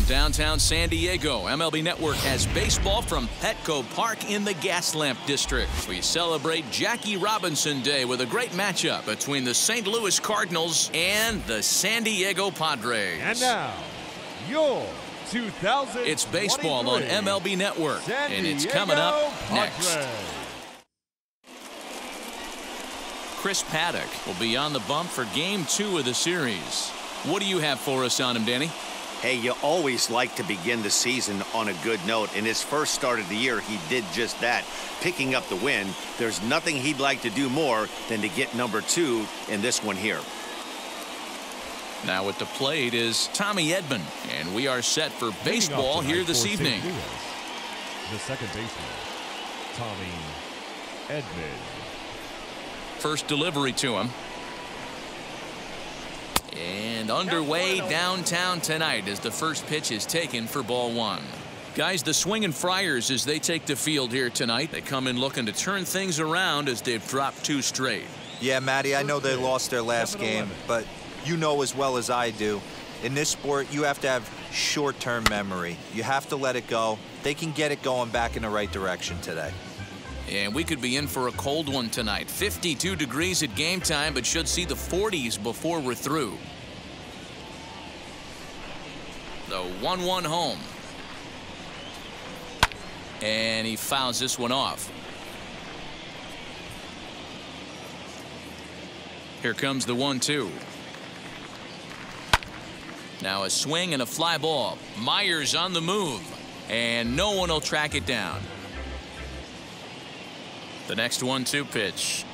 downtown San Diego, MLB Network has baseball from Petco Park in the Gaslamp District. We celebrate Jackie Robinson Day with a great matchup between the St. Louis Cardinals and the San Diego Padres. And now, your 2023 It's baseball on MLB Network, and it's coming up next. Chris Paddock will be on the bump for Game 2 of the series. What do you have for us on him, Danny? Hey, you always like to begin the season on a good note. In his first start of the year, he did just that, picking up the win. There's nothing he'd like to do more than to get number 2 in this one here. Now at the plate is Tommy Edmond, and we are set for baseball here this evening. The second baseman, Tommy Edmond. First delivery to him. And underway downtown tonight as the first pitch is taken for ball 1. Guys, the Swinging Friars, as they take the field here tonight, they come in looking to turn things around as they've dropped 2 straight. Yeah, Matty, I know they lost their last game, but you know as well as I do, in this sport, you have to have short-term memory. You have to let it go. They can get it going back in the right direction today. And we could be in for a cold one tonight. 52 degrees at game time, but should see the 40s before we're through. The 1-1 home. And he fouls this one off. Here comes the 1-2. Now a swing and a fly ball. Myers on the move. And no one will track it down. The next 1-2 pitch.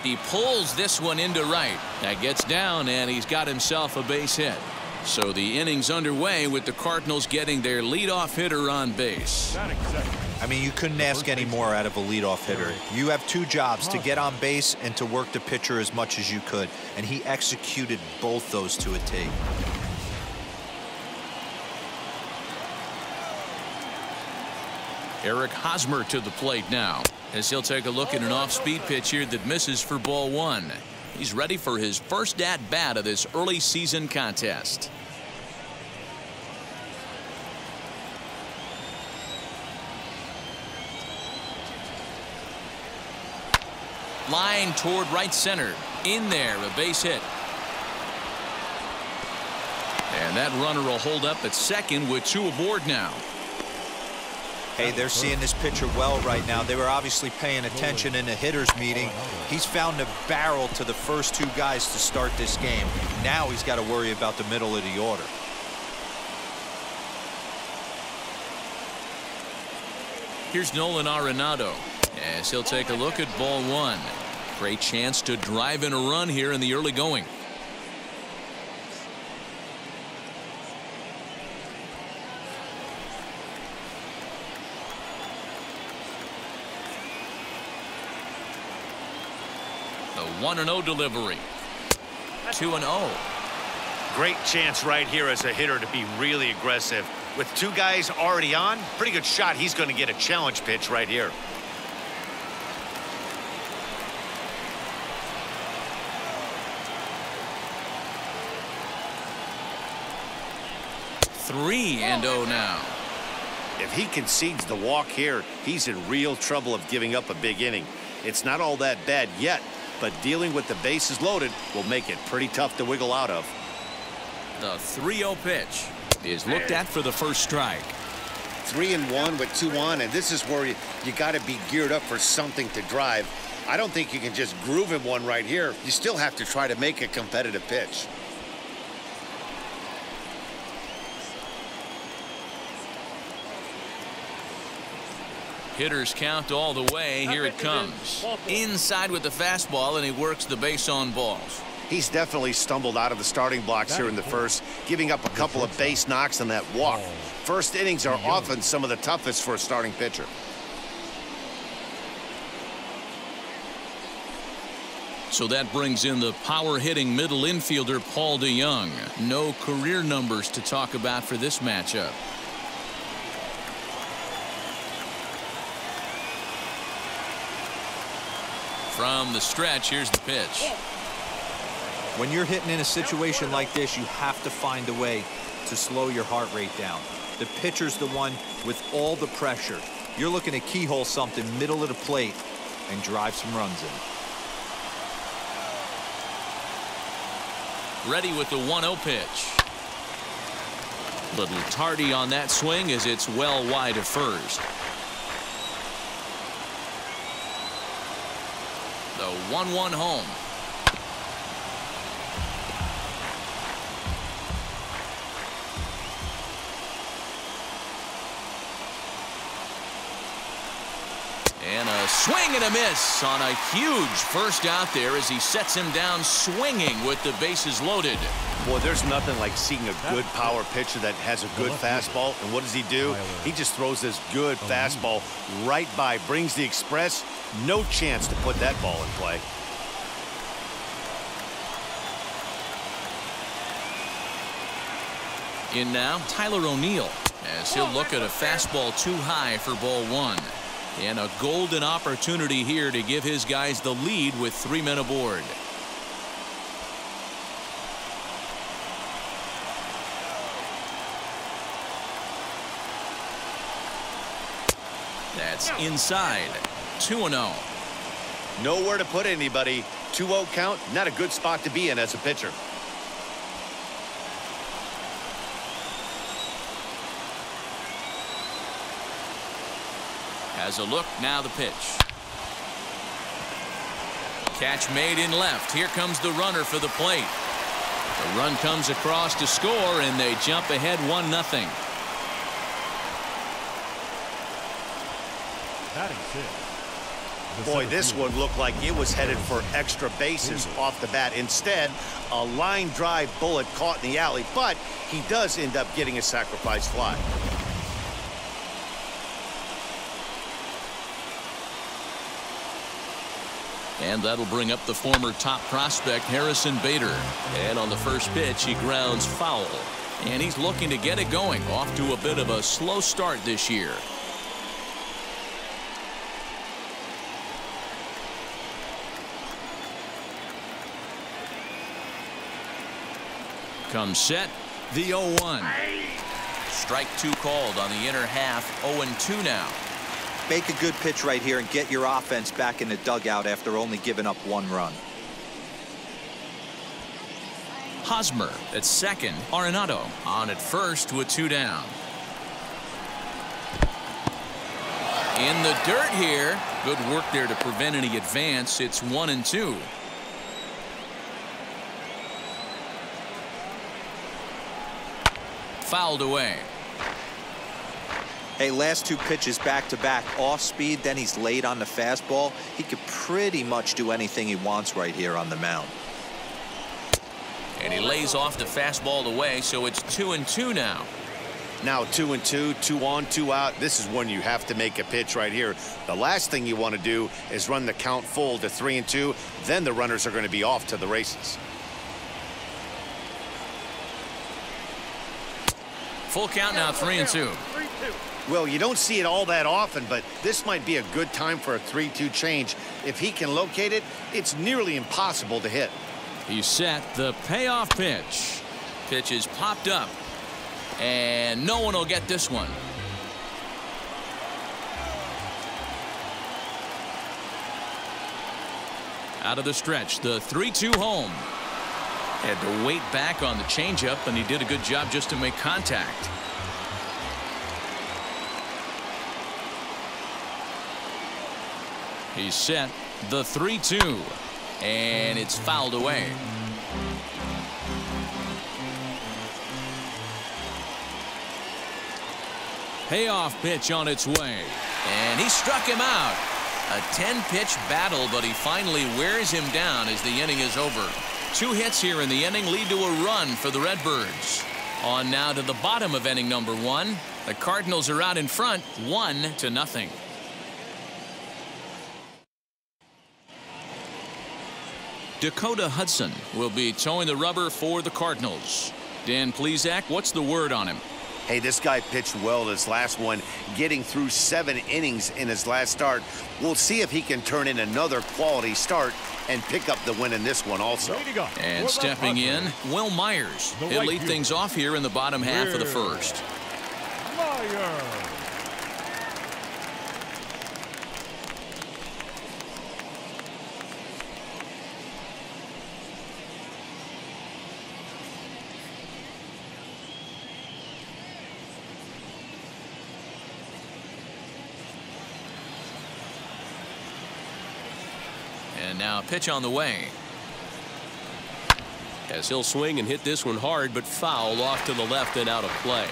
He pulls this one into right. That gets down, and he's got himself a base hit. So the inning's underway with the Cardinals getting their leadoff hitter on base. I mean, you couldn't ask any more out of a leadoff hitter. You have 2 jobs, to get on base and to work the pitcher as much as you could. And he executed both those to a T. Eric Hosmer to the plate now, as he'll take a look at an off-speed pitch here that misses for ball 1. He's ready for his first at-bat of this early season contest. Line toward right center. In there, a base hit. And that runner will hold up at second with 2 aboard now. Hey, they're seeing this pitcher well right now. They were obviously paying attention in the hitters meeting. He's found a barrel to the first 2 guys to start this game. Now he's got to worry about the middle of the order. Here's Nolan Arenado as he'll take a look at ball 1. Great chance to drive in a run here in the early going. The 1-0 delivery. 2-0. Great chance right here as a hitter to be really aggressive. With 2 guys already on, pretty good shot he's going to get a challenge pitch right here. Three and 0 now. If he concedes the walk here, he's in real trouble of giving up a big inning. It's not all that bad yet, but dealing with the bases loaded will make it pretty tough to wiggle out of. The 3-0 pitch is looked at for the first strike. 3-1 with 2 on, and this is where you got to be geared up for something to drive. I don't think you can just groove him one right here. You still have to try to make a competitive pitch. Hitters count all the way. Here it comes. Inside with the fastball, and he works the base on balls. He's definitely stumbled out of the starting blocks here in the first, giving up a couple of base knocks on that walk. First innings are often some of the toughest for a starting pitcher. So that brings in the power-hitting middle infielder Paul DeJong. No career numbers to talk about for this matchup. From the stretch, here's the pitch. When you're hitting in a situation like this, you have to find a way to slow your heart rate down. The pitcher's the one with all the pressure. You're looking to keyhole something middle of the plate and drive some runs in. Ready with the 1-0 pitch. Little tardy on that swing as it's well wide of first. The 1-1 home. And a swing and a miss on a huge first out there as he sets him down swinging with the bases loaded. Boy, there's nothing like seeing a good power pitcher that has a good fastball. And what does he do? He just throws this good fastball right by, brings the express. No chance to put that ball in play. In now, Tyler O'Neill, as he'll look at a fastball too high for ball one. And a golden opportunity here to give his guys the lead with 3 men aboard. That's inside. 2-0. Nowhere to put anybody. 2-0 count, not a good spot to be in as a pitcher. Has a look, now the pitch. Catch made in left. Here comes the runner for the plate. The run comes across to score, and they jump ahead 1-0. Boy, this one looked like it was headed for extra bases off the bat. Instead, a line drive bullet caught in the alley, but he does end up getting a sacrifice fly. And that'll bring up the former top prospect Harrison Bader. And on the first pitch, he grounds foul. And he's looking to get it going. Off to a bit of a slow start this year. Comes set, the 0-1. Strike 2 called on the inner half. 0-2 now. Make a good pitch right here and get your offense back in the dugout after only giving up 1 run. Hosmer at second. Arenado on at first with 2 down. In the dirt here. Good work there to prevent any advance. It's 1-2. Fouled away. Hey, last 2 pitches back-to-back off speed, then he's late on the fastball. He could pretty much do anything he wants right here on the mound. And he lays off the fastball away, so it's 2-2 now. Now 2-2, 2 on, 2 out. This is when you have to make a pitch right here. The last thing you want to do is run the count full to 3-2. Then the runners are going to be off to the races. Full count now, 3-2. Well, you don't see it all that often, but this might be a good time for a 3-2 change. If he can locate it, it's nearly impossible to hit. He's set the payoff pitch. Pitch is popped up, and no one will get this one. Out of the stretch, the 3-2 home. Had to wait back on the changeup, and he did a good job just to make contact. He's set the 3-2, and it's fouled away. Payoff pitch on its way, and he struck him out. A 10-pitch battle, but he finally wears him down as the inning is over. 2 hits here in the inning lead to a run for the Redbirds. On now to the bottom of inning number 1. The Cardinals are out in front, 1-0. Dakota Hudson will be towing the rubber for the Cardinals. Dan Plesac, what's the word on him? Hey, this guy pitched well this last one, getting through 7 innings in his last start. We'll see if he can turn in another quality start and pick up the win in this one also. And stepping in, Will Myers. He'll lead things off here in the bottom half of the first. Myers. And now a pitch on the way. As he'll swing and hit this one hard, but foul off to the left and out of play.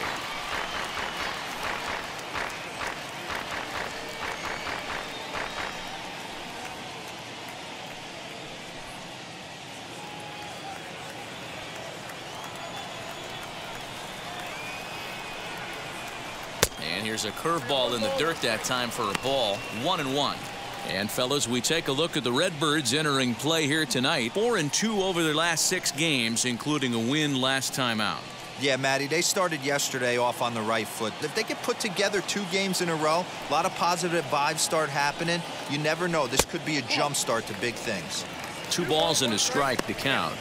And here's a curveball in the dirt that time for a ball. 1-1. And fellas, we take a look at the Redbirds entering play here tonight. 4-2 over their last 6 games, including a win last time out. Yeah, Matty, they started yesterday off on the right foot. If they get put together 2 games in a row, a lot of positive vibes start happening. You never know. This could be a jump start to big things. 2 balls and a strike to count.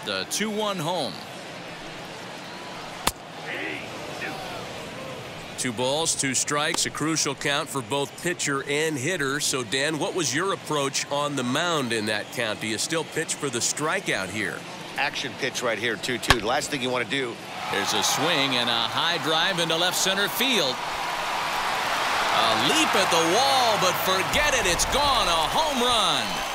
The 2-1 home. 2 balls, 2 strikes, a crucial count for both pitcher and hitter. So, Dan, what was your approach on the mound in that count? Do you still pitch for the strikeout here? Action pitch right here, 2-2. The last thing you want to do. There's a swing and a high drive into left center field. A leap at the wall, but forget it. It's gone. A home run.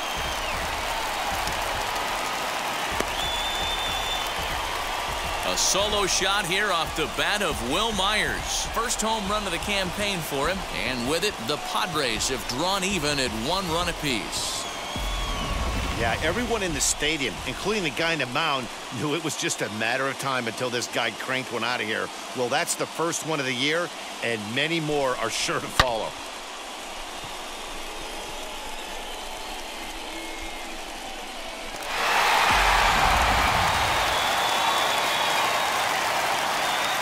A solo shot here off the bat of Will Myers. First home run of the campaign for him. And with it, the Padres have drawn even at 1 run apiece. Yeah, everyone in the stadium, including the guy in the mound, knew it was just a matter of time until this guy cranked one out of here. Well, that's the first one of the year, and many more are sure to follow.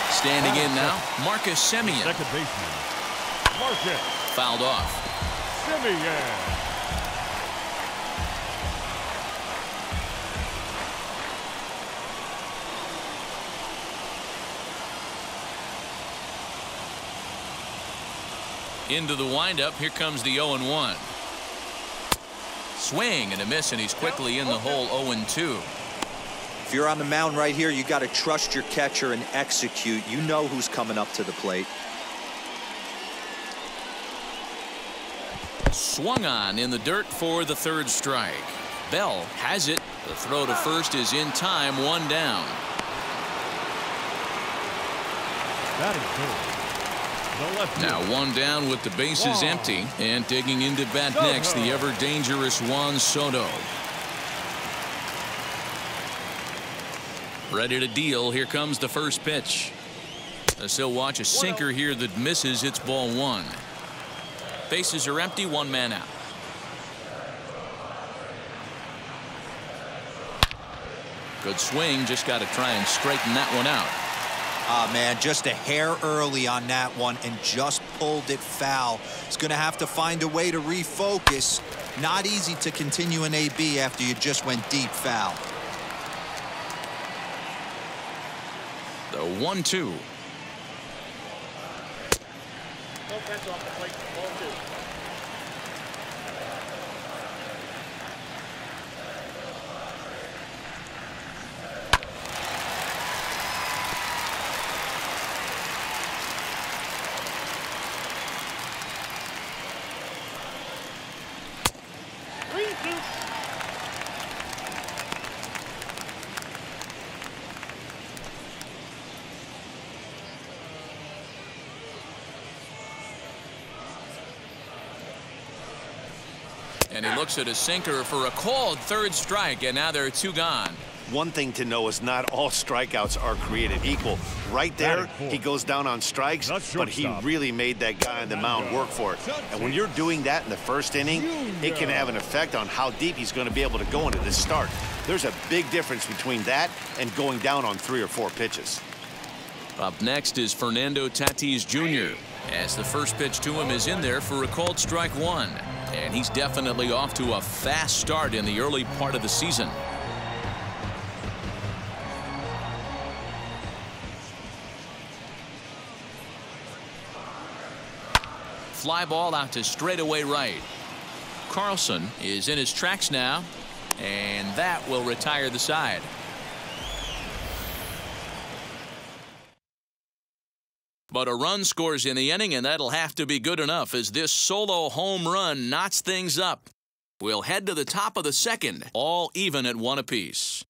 Standing in now, Marcus Semien. Second baseman, Marcus. Fouled off. Semien. Into the windup. Here comes the 0-1. Swing and a miss, and he's quickly in the hole. 0-2. If you're on the mound right here, you got to trust your catcher and execute. You know who's coming up to the plate. Swung on in the dirt for the 3rd strike. Bell has it. The throw to first is in time. 1 down. Batting third. Now 1 down with the bases empty, and digging into bat next, the ever dangerous Juan Soto. Ready to deal. Here comes the first pitch. As he'll watch a sinker here that misses. It's ball 1. Bases are empty. 1 man out. Good swing. Just got to try and straighten that one out. Ah, man, just a hair early on that one and just pulled it foul. He's going to have to find a way to refocus. Not easy to continue an AB after you just went deep foul. The 1-2. And he looks at a sinker for a called 3rd strike, and now there are 2 gone. One thing to know is not all strikeouts are created equal. Right there, he goes down on strikes, but he really made that guy on the mound work for it. And when you're doing that in the first inning, it can have an effect on how deep he's going to be able to go into this start. There's a big difference between that and going down on 3 or 4 pitches. Up next is Fernando Tatis Jr. as the first pitch to him is in there for a called strike 1. And he's definitely off to a fast start in the early part of the season. Fly ball out to straightaway right. Carlson is in his tracks now, and that will retire the side. But a run scores in the inning, and that'll have to be good enough as this solo home run knots things up. We'll head to the top of the second, all even at 1 apiece.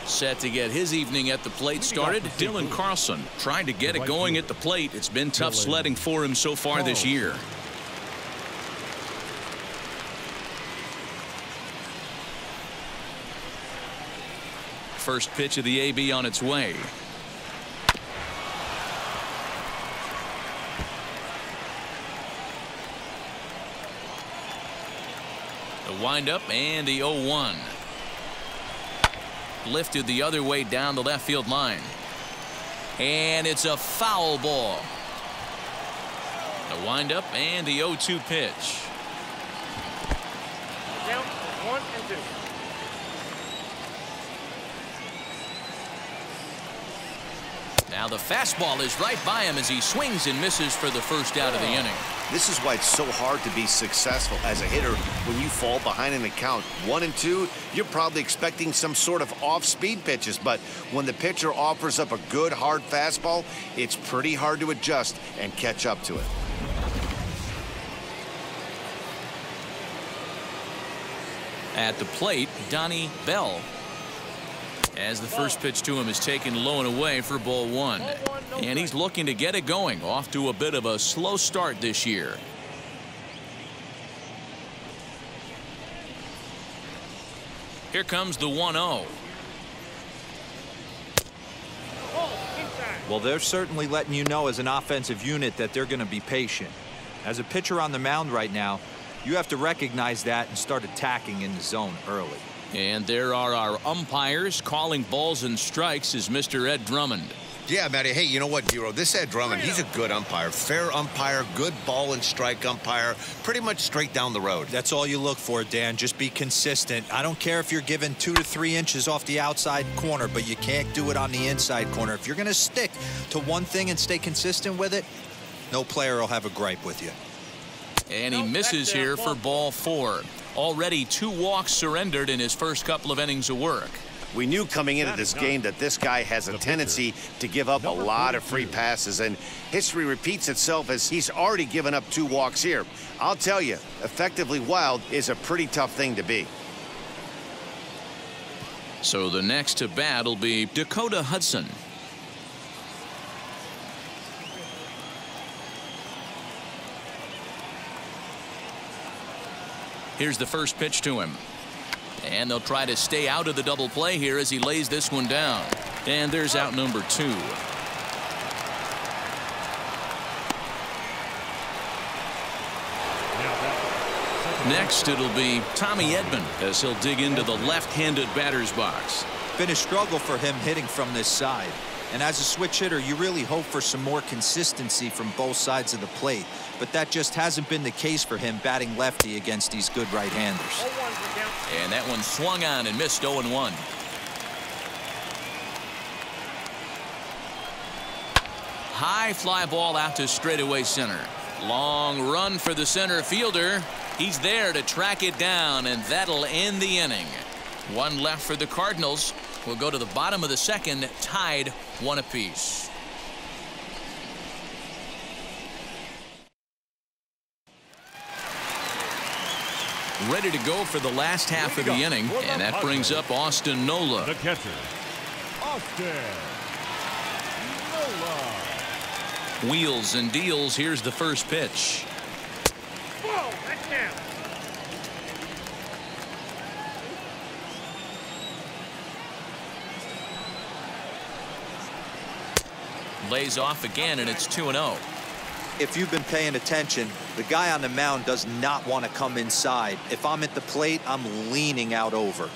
Set to get his evening at the plate started, Dylan Carlson trying to get it going at the plate. It's been tough sledding for him so far this year. First pitch of the AB on its way. The windup and the 0-1. Lifted the other way down the left field line. And it's a foul ball. The windup and the 0-2 pitch. Count 1 and 2. Now the fastball is right by him as he swings and misses for the first out of the inning. This is why it's so hard to be successful as a hitter when you fall behind in the count 1 and 2. You're probably expecting some sort of off-speed pitches, but when the pitcher offers up a good hard fastball, it's pretty hard to adjust and catch up to it. At the plate, Donnie Bell, as the first pitch to him is taken low and away for ball 1. And he's looking to get it going, off to a bit of a slow start this year. Here comes the 1-0. Well, they're certainly letting you know as an offensive unit that they're going to be patient. As a pitcher on the mound right now, you have to recognize that and start attacking in the zone early. And there are our umpires calling balls and strikes is Mr. Ed Drummond. Yeah, Matty. Hey, you know what, Dero? This Ed Drummond, he's a good umpire. Fair umpire, good ball and strike umpire. Pretty much straight down the road. That's all you look for, Dan. Just be consistent. I don't care if you're given 2 to 3 inches off the outside corner, but you can't do it on the inside corner. If you're going to stick to one thing and stay consistent with it, no player will have a gripe with you. And he misses here for ball 4. Already 2 walks surrendered in his first couple of innings of work. We knew coming into this game that this guy has a tendency to give up a lot of free passes, and history repeats itself as he's already given up 2 walks here. I'll tell you, effectively wild is a pretty tough thing to be. So the next to bat will be Dakota Hudson. Here's the first pitch to him. And they'll try to stay out of the double play here as he lays this one down. And there's out number 2. Next, it'll be Tommy Edmond as he'll dig into the left-handed batter's box. Been a struggle for him hitting from this side. And as a switch hitter, you really hope for some more consistency from both sides of the plate. But that just hasn't been the case for him batting lefty against these good right-handers. And that one swung on and missed 0-1. High fly ball out to straightaway center. Long run for the center fielder. He's there to track it down, and that'll end the inning. 1 left for the Cardinals. We'll go to the bottom of the second, tied 1 apiece. Ready to go for the last half of the inning, and that brings up Austin Nola. The catcher, Austin Nola. Wheels and deals. Here's the first pitch. Lays off again, and it's 2-0. If you've been paying attention, the guy on the mound does not want to come inside. If I'm at the plate, I'm leaning out over.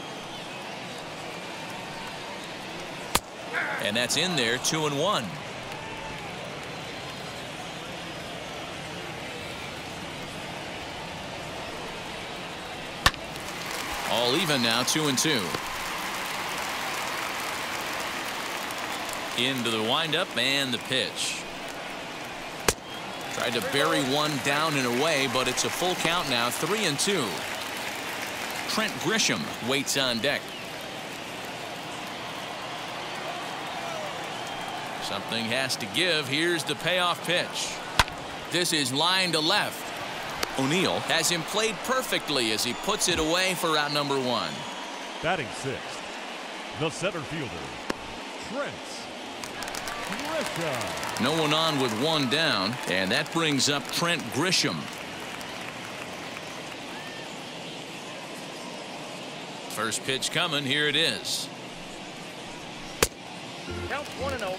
And that's in there, 2-1. All even now, 2-2. Into the windup and the pitch. Tried to bury one down and away, but it's a full count now, 3-2. Trent Grisham waits on deck. Something has to give. Here's the payoff pitch. This is line to left. O'Neill has him played perfectly as he puts it away for out number 1. Batting sixth, the center fielder, Trent Grisham. No one on with one down, and that brings up Trent Grisham. First pitch coming. Here it is. Count 1-0.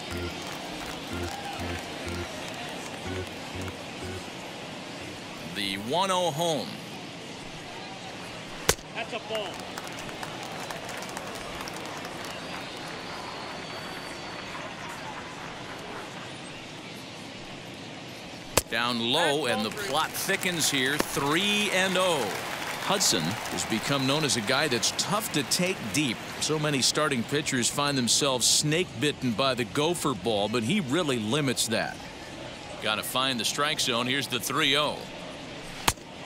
The 1-0 home. That's a ball. Down low, and the plot thickens here. 3-0. Hudson has become known as a guy that's tough to take deep. So many starting pitchers find themselves snake bitten by the gopher ball, but he really limits that. Got to find the strike zone. Here's the 3-0.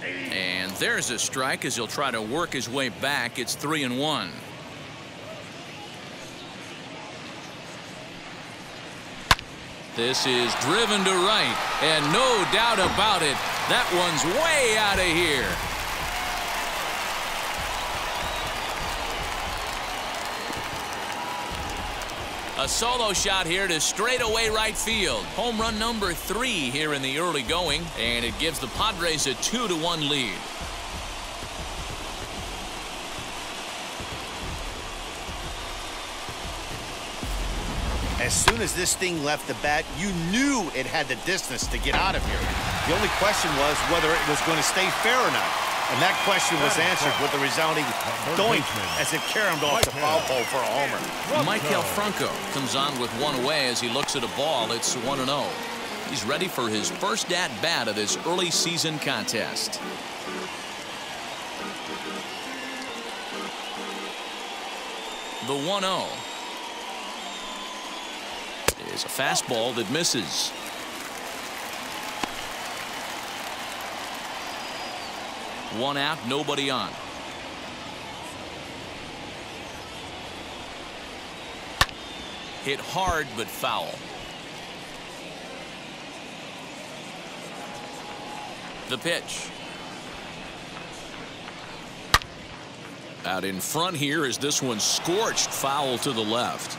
And there's a strike as he'll try to work his way back. It's 3-1. This is driven to right, and no doubt about it, that one's way out of here. A solo shot here to straightaway right field. Home run number 3 here in the early going, and it gives the Padres a 2-1 lead. As soon as this thing left the bat, you knew it had the distance to get out of here. The only question was whether it was going to stay fair or not. And that question was answered with a resounding doink as it caromed off the foul pole for a homer. Michael Franco comes on with one away as he looks at a ball. It's 1-0. He's ready for his first at-bat of this early season contest. The 1-0 is a fastball that misses. One out, nobody on. Hit hard but foul. The pitch. Out in front here as this one scorched foul to the left.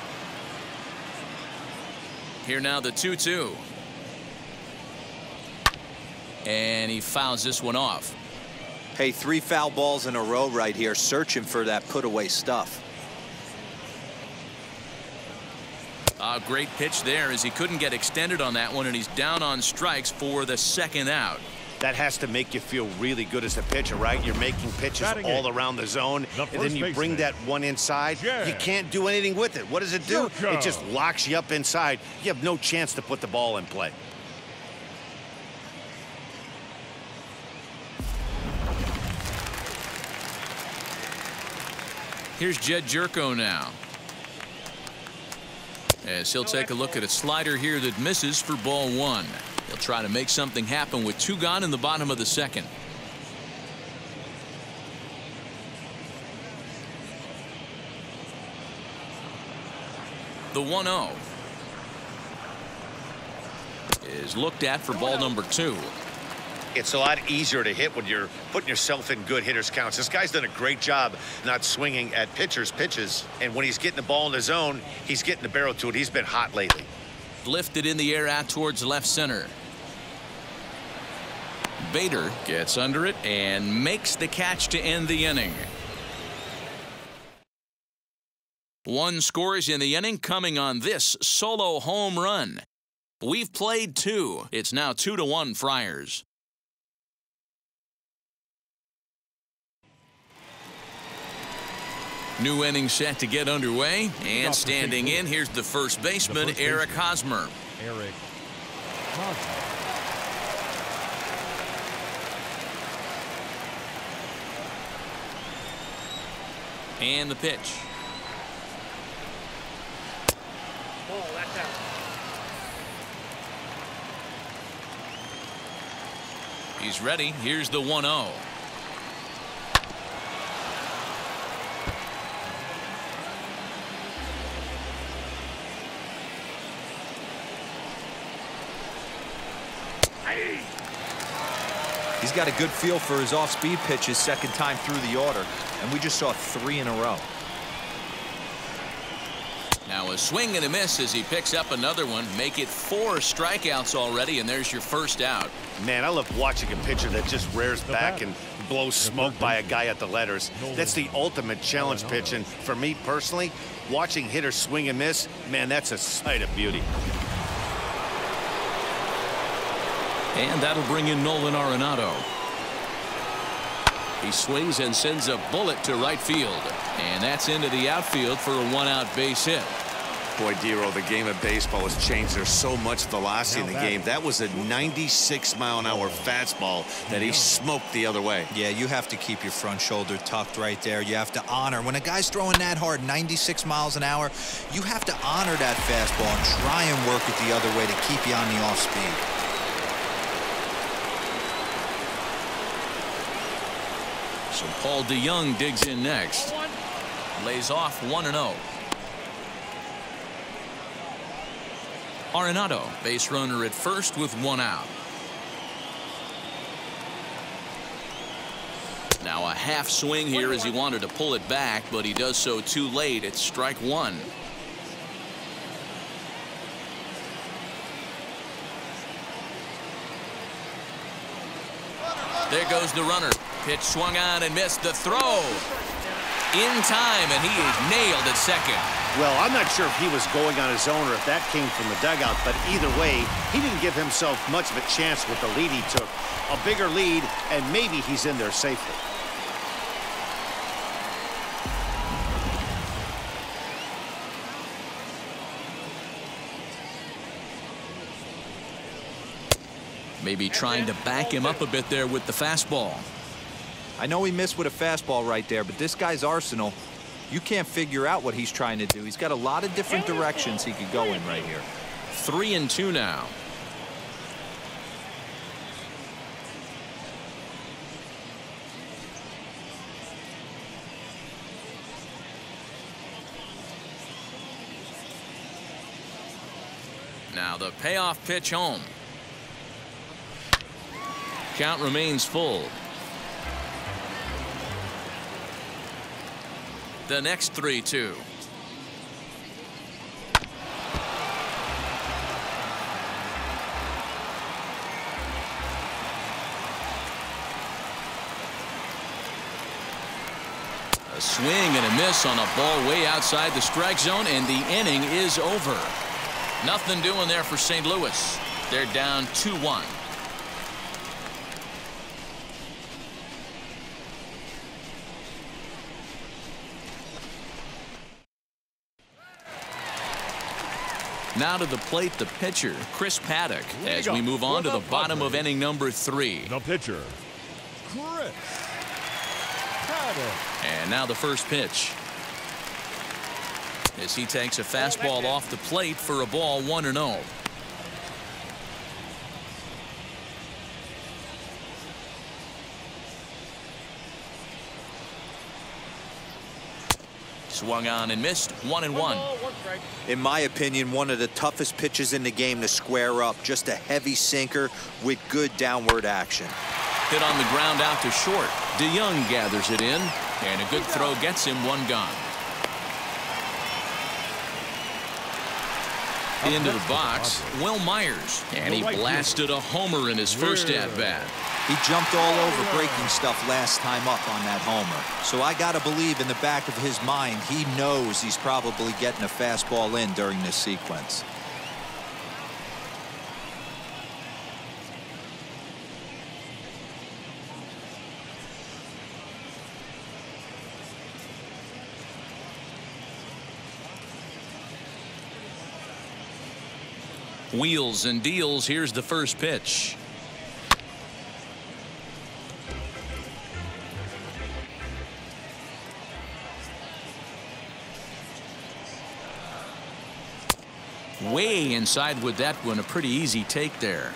Here now the 2-2. And he fouls this one off. Hey, 3 foul balls in a row right here, searching for that put-away stuff. A great pitch there as he couldn't get extended on that one, and he's down on strikes for the second out. That has to make you feel really good as a pitcher, right? You're making pitches all around the zone, and then you bring that one inside. You can't do anything with it. What does it do? It just locks you up inside. You have no chance to put the ball in play. Here's Jed Jerko now, as he'll take a look at a slider here that misses for ball 1. He'll try to make something happen with 2 gone in the bottom of the second. The 1-0 is looked at for ball number 2. It's a lot easier to hit when you're putting yourself in good hitters counts. This guy's done a great job not swinging at pitchers' pitches. And when he's getting the ball in the zone, he's getting the barrel to it. He's been hot lately. Lifted in the air out towards left center. Bader gets under it and makes the catch to end the inning. 1 scores in the inning, coming on this solo home run. We've played 2. It's now 2-1 Friars. New inning set to get underway, and standing in, here's the first baseman, Eric Hosmer. Eric Hosmer. And the pitch. Ball, that's out. He's ready. Here's the 1-0. He's got a good feel for his off-speed pitches second time through the order, and we just saw 3 in a row. Now a swing and a miss as he picks up another one. Make it 4 strikeouts already, and there's your first out. Man, I love watching a pitcher that just rears back and blows smoke by a guy at the letters. That's the ultimate challenge pitch, and for me personally, watching hitters swing and miss, man, that's a sight of beauty. And that'll bring in Nolan Arenado. He swings and sends a bullet to right field. And that's into the outfield for a 1-out base hit. Boy, Dero, the game of baseball has changed. There's so much velocity in the game. That was a 96-mile-an-hour fastball that he smoked the other way. Yeah, you have to keep your front shoulder tucked right there. You have to honor. When a guy's throwing that hard, 96 miles an hour, you have to honor that fastball and try and work it the other way to keep you on the off-speed. So Paul DeYoung digs in next. Lays off 1-0. Arenado, base runner at first with 1 out. Now a half swing here as he wanted to pull it back, but he does so too late. It's strike 1. There goes the runner. Pitch swung on and missed. The throw in time, and he is nailed at second. Well, I'm not sure if he was going on his own or if that came from the dugout, but either way, he didn't give himself much of a chance with the lead he took. A bigger lead, and maybe he's in there safely. Maybe trying to back him up a bit there with the fastball. I know he missed with a fastball right there, but this guy's arsenal, you can't figure out what he's trying to do. He's got a lot of different directions he could go in right here. 3-2 now. Now the payoff pitch home. Count remains full. The next 3-2. A swing and a miss on a ball way outside the strike zone, and the inning is over. Nothing doing there for St. Louis. They're down 2-1. Now to the plate, the pitcher, Chris Paddock, as we move on to the bottom of inning number 3. The pitcher, Chris Paddock. And now the first pitch. As he takes a fastball off the plate for a ball, 1-0. Swung on and missed. 1-1. In my opinion, one of the toughest pitches in the game to square up. Just a heavy sinker with good downward action. Hit on the ground out to short. DeYoung gathers it in, and a good throw gets him 1 gone. Into the box, Will Myers, and he blasted a homer in his first at-bat. He jumped all over breaking stuff last time up on that homer. So I got to believe in the back of his mind, he knows he's probably getting a fastball in during this sequence. Wheels and deals. Here's the first pitch. Way inside with that one. A pretty easy take there.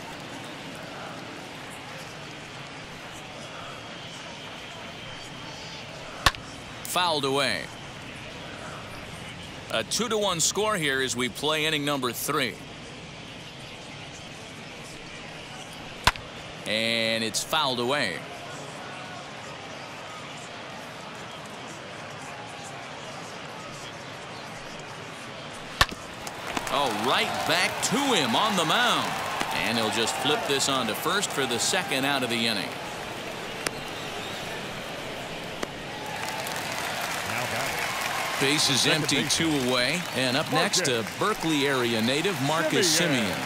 Fouled away. A 2-1 score here as we play inning number 3. And it's fouled away. Oh, right back to him on the mound. And he'll just flip this on to first for the second out of the inning. Base is empty, 2 away. And up next, a Berkeley area native, Marcus Simeon.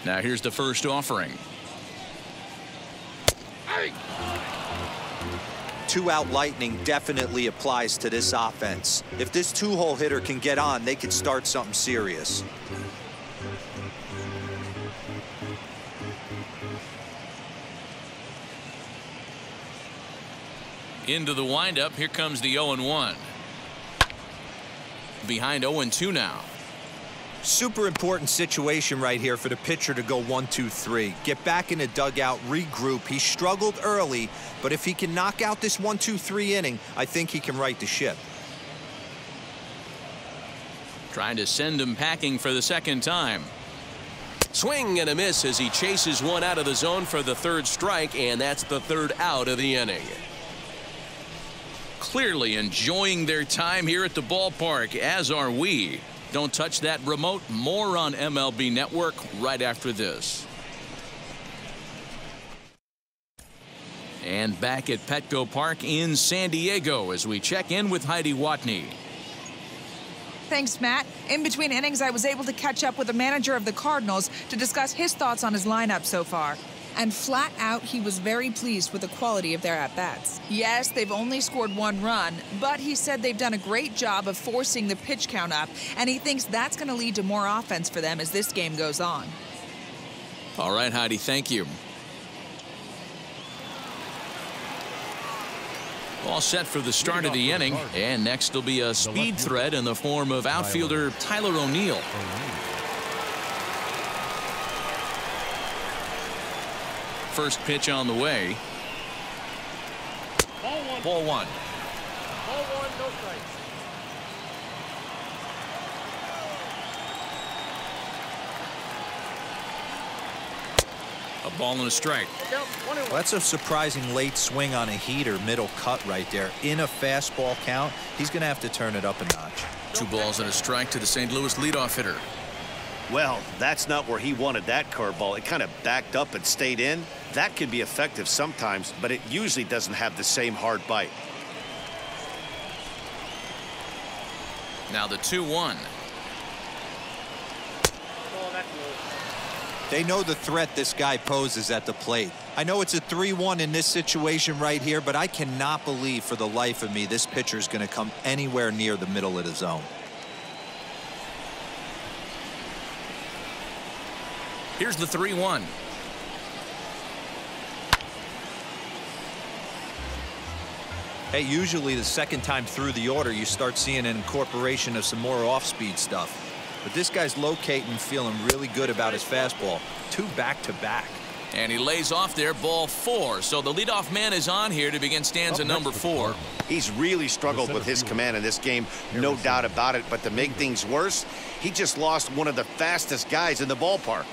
Now here's the first offering. 2-out lightning definitely applies to this offense. If this 2-hole hitter can get on, they could start something serious. Into the windup. Here comes the 0-1. Behind 0-2 now. Super important situation right here for the pitcher to go 1-2-3. Get back in the dugout, regroup. He struggled early, but if he can knock out this 1-2-3 inning, I think he can right the ship. Trying to send him packing for the second time. Swing and a miss as he chases one out of the zone for the 3rd strike, and that's the 3rd out of the inning. Clearly enjoying their time here at the ballpark, as are we. Don't touch that remote. More on MLB Network right after this. And back at Petco Park in San Diego as we check in with Heidi Watney. Thanks, Matt. In between innings, I was able to catch up with the manager of the Cardinals to discuss his thoughts on his lineup so far. And flat out, he was very pleased with the quality of their at-bats. Yes, they've only scored 1 run, but he said they've done a great job of forcing the pitch count up, and he thinks that's going to lead to more offense for them as this game goes on. All right, Heidi, thank you. All set for the start of the inning, and next will be a speed threat in the form of outfielder Tyler O'Neill. First pitch on the way. Ball 1. Ball 1. Ball 1, no strikes. A ball and a strike. Well, that's a surprising late swing on a heater, middle cut right there. In a fastball count, he's going to have to turn it up a notch. 2 balls and a strike to the St. Louis leadoff hitter. Well, that's not where he wanted that curveball. It kind of backed up and stayed in. That can be effective sometimes, but it usually doesn't have the same hard bite. Now the 2-1. Oh, that's low. They know the threat this guy poses at the plate. I know it's a 3-1 in this situation right here, but I cannot believe for the life of me this pitcher is going to come anywhere near the middle of the zone. Here's the 3-1. Hey, usually the second time through the order, you start seeing an incorporation of some more off-speed stuff. But this guy's locating and feeling really good about his fastball. 2 back-to-back. And he lays off there, ball 4. So the leadoff man is on here to begin stanza number 4. He's really struggled with his command in this game, no doubt about it. But to make things worse, he just lost one of the fastest guys in the ballpark.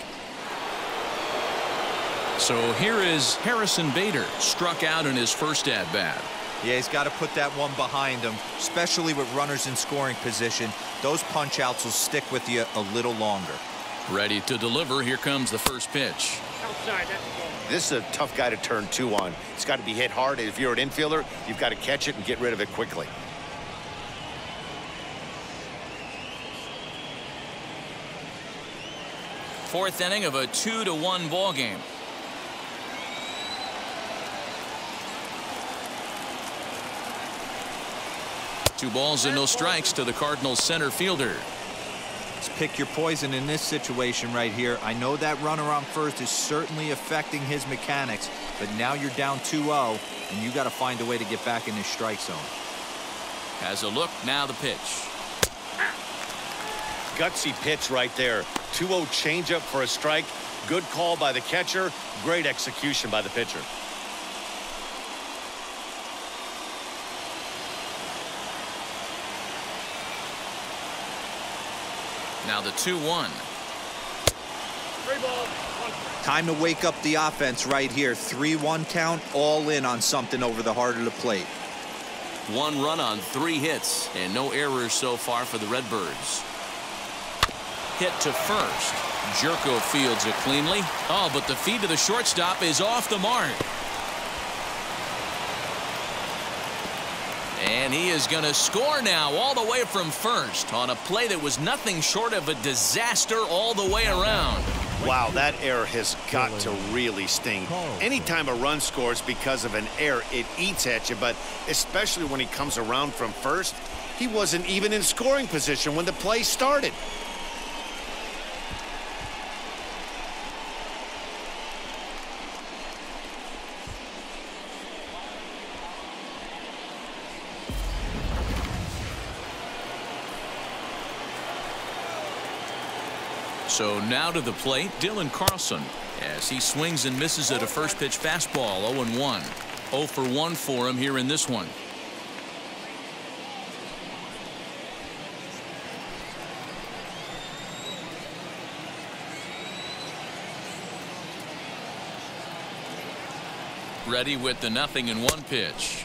So here is Harrison Bader, struck out in his first at-bat. Yeah, he's got to put that one behind him, especially with runners in scoring position. Those punch-outs will stick with you a little longer. Ready to deliver. Here comes the first pitch. Outside, that's the ball. This is a tough guy to turn 2 on. It's got to be hit hard. If you're an infielder, you've got to catch it and get rid of it quickly. Fourth inning of a 2-1 ball game. 2 balls and no strikes to the Cardinals center fielder. Let's pick your poison in this situation right here. I know that runner on first is certainly affecting his mechanics, but now you're down 2-0, and you got to find a way to get back in this strike zone. Has a look, now the pitch. Gutsy pitch right there. 2-0 changeup for a strike. Good call by the catcher. Great execution by the pitcher. Now the 2-1. 3 balls, 1 strike. Time to wake up the offense right here. 3-1 count, all in on something over the heart of the plate. 1 run on 3 hits and no errors so far for the Redbirds. Hit to first. Jerko fields it cleanly. Oh, but the feed to the shortstop is off the mark. And he is going to score now all the way from first on a play that was nothing short of a disaster all the way around. Wow, that error has got to really sting. Anytime a run scores because of an error, it eats at you, but especially when he comes around from first, he wasn't even in scoring position when the play started. So now to the plate, Dylan Carlson, as he swings and misses at a first pitch fastball. 0-1. 0 for 1 for him here in this one. Ready with the 0-1 pitch.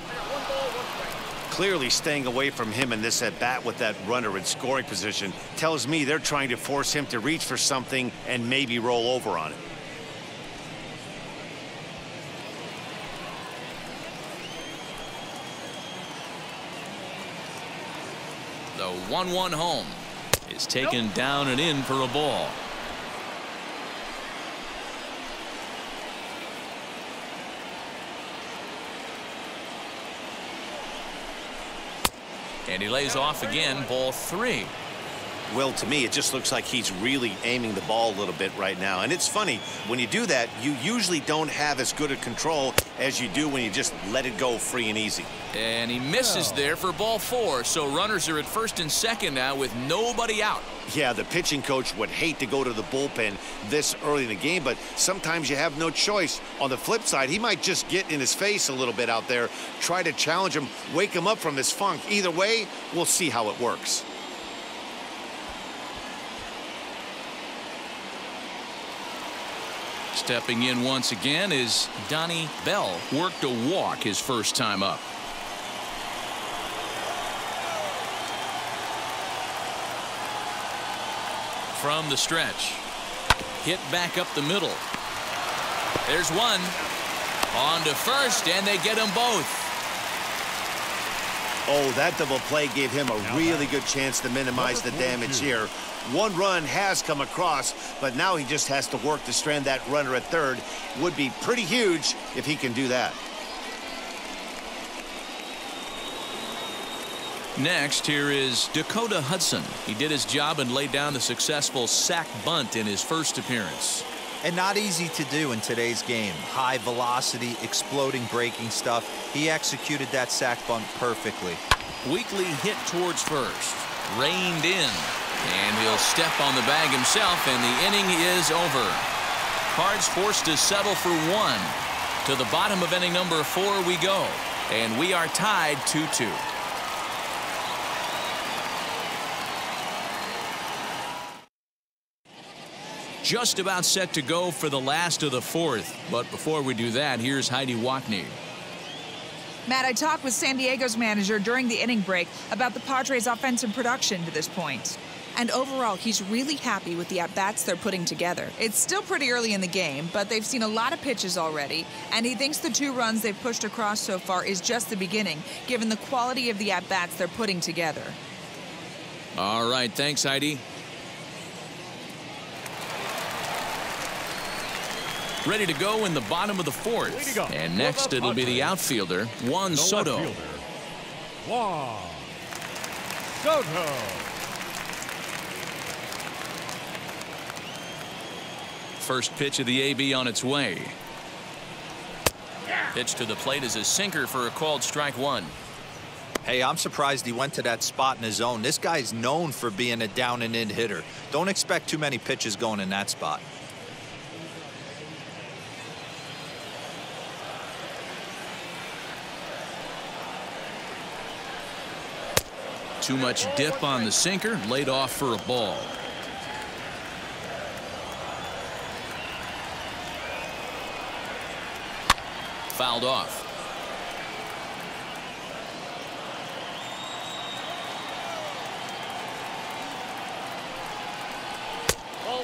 Clearly staying away from him in this at-bat with that runner in scoring position tells me they're trying to force him to reach for something and maybe roll over on it. The 1-1 home is taken down and in for a ball. And he lays off again, ball 3. Well, to me, it just looks like he's really aiming the ball a little bit right now. And it's funny, when you do that, you usually don't have as good a control as you do when you just let it go free and easy. And he misses there for ball 4. So runners are at first and second now with nobody out. Yeah, the pitching coach would hate to go to the bullpen this early in the game, but sometimes you have no choice. On the flip side, he might just get in his face a little bit out there, try to challenge him, wake him up from this funk. Either way, we'll see how it works. Stepping in once again is Donnie Bell. Worked a walk his first time up. From the stretch. Hit back up the middle. There's one. On to first, and they get them both. Oh, that double play gave him a really good chance to minimize the damage here. 1 run has come across, but now he just has to work to strand that runner at third. Would be pretty huge if he can do that. Next, here is Dakota Hudson. He did his job and laid down the successful sac bunt in his first appearance. And not easy to do in today's game. High velocity, exploding breaking stuff. He executed that sac bunt perfectly. Weakly hit towards first. Reined in. And he'll step on the bag himself, and the inning is over. Cards forced to settle for 1. To the bottom of inning number 4 we go. And we are tied 2-2. Just about set to go for the last of the 4th. But before we do that, here's Heidi Watney. Matt, I talked with San Diego's manager during the inning break about the Padres' offensive production to this point. And overall, he's really happy with the at-bats they're putting together. It's still pretty early in the game, but they've seen a lot of pitches already, and he thinks the 2 runs they've pushed across so far is just the beginning, given the quality of the at-bats they're putting together. All right, thanks, Heidi. Ready to go in the bottom of the 4th. And next it'll be the outfielder, Juan Soto. Juan Soto. First pitch of the AB on its way. Pitch to the plate is a sinker for a called strike one. Hey, I'm surprised he went to that spot in his zone. This guy's known for being a down and in hitter. Don't expect too many pitches going in that spot. Too much dip on the sinker, laid off for a ball. Fouled off.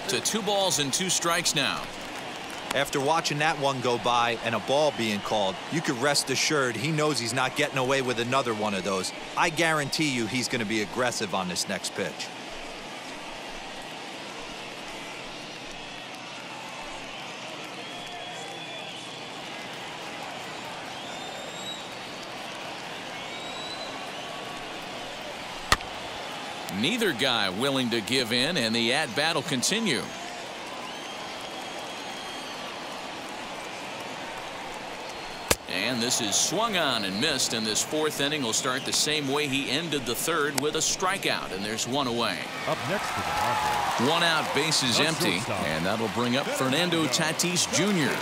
To 2 balls and 2 strikes now. After watching that one go by and a ball being called, you could rest assured he knows he's not getting away with another one of those. I guarantee you he's going to be aggressive on this next pitch. Neither guy willing to give in, and the at-bat will continue. And this is swung on and missed, and this 4th inning will start the same way he ended the 3rd, with a strikeout, and there's 1 away. Up next to the Padres. 1 out, bases empty, and that'll bring up Fernando Tatis Jr.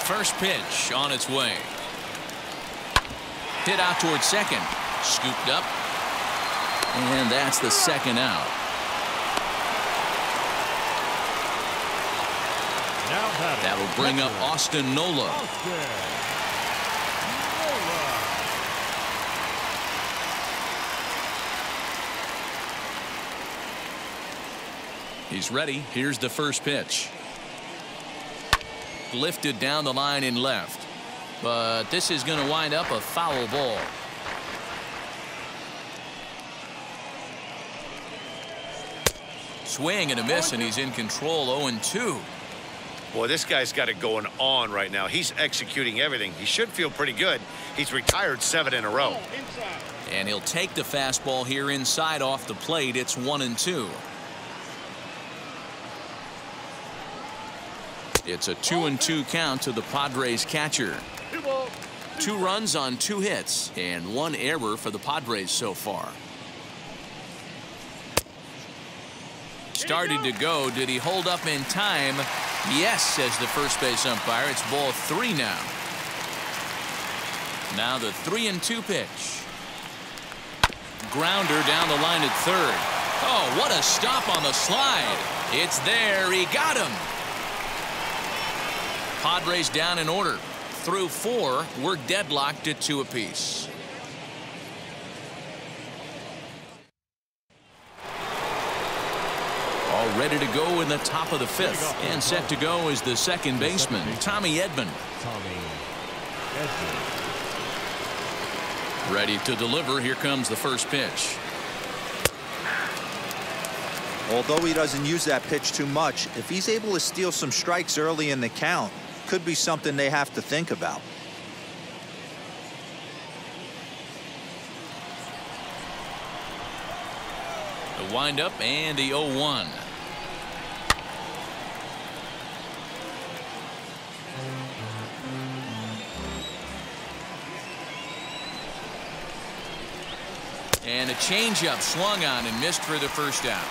First pitch on its way. Hit out towards second. Scooped up, and that's the 2nd out. That'll bring up Austin Nola. He's ready. Here's the first pitch. Lifted down the line in left, but this is going to wind up a foul ball. Swing and a miss, and he's in control. 0-2. Boy, this guy's got it going on right now. He's executing everything. He should feel pretty good. He's retired 7 in a row. And he'll take the fastball here inside off the plate. It's 1-2. It's a 2-2 count to the Padres catcher. 2 runs on 2 hits and 1 error for the Padres so far. Started to go. Did he hold up in time? Yes, says the first base umpire. It's ball 3 now. Now the 3-2 pitch. Grounder down the line at 3rd. Oh, what a stop on the slide. It's there. He got him. Padres down in order. Through 4, we're deadlocked at 2 apiece. All ready to go in the top of the 5th, and set to go is the second baseman, Tommy Edmond. Ready to deliver. Here comes the first pitch. Although he doesn't use that pitch too much, if he's able to steal some strikes early in the count, could be something they have to think about. The windup and the 0-1. And a changeup swung on and missed for the first out.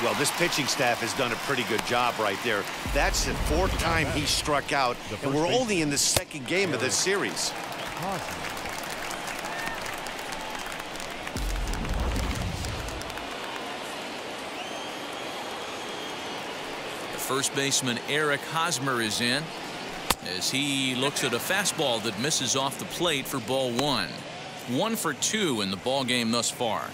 Well, this pitching staff has done a pretty good job right there. That's the 4th time he struck out, and we're only in the 2nd game of this series. The first baseman Eric Hosmer is in as he looks at a fastball that misses off the plate for ball 1. 1 for 2 in the ball game thus far.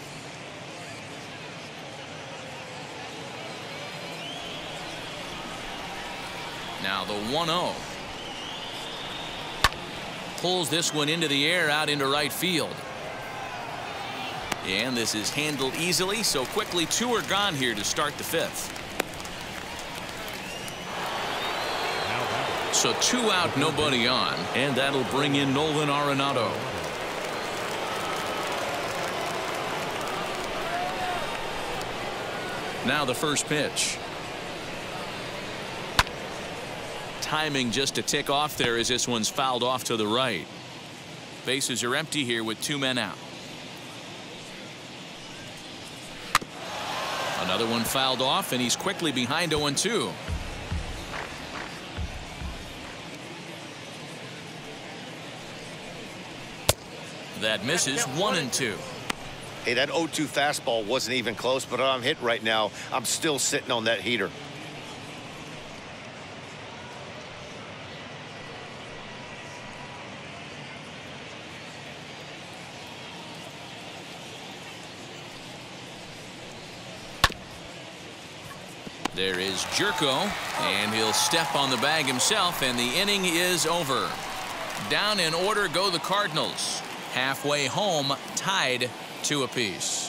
Now the 1-0. Pulls this one into the air out into right field. And this is handled easily, so quickly 2 are gone here to start the 5th. So 2 out, nobody on, and that'll bring in Nolan Arenado. Now the first pitch. Timing just a tick off there as this one's fouled off to the right. Bases are empty here with 2 men out. Another one fouled off, and he's quickly behind 0-2. That misses 1-2. Hey, that 0-2 fastball wasn't even close, but I'm hit right now. I'm still sitting on that heater. There is Jerko, and he'll step on the bag himself, and the inning is over. Down in order go the Cardinals. Halfway home, tied 2 apiece.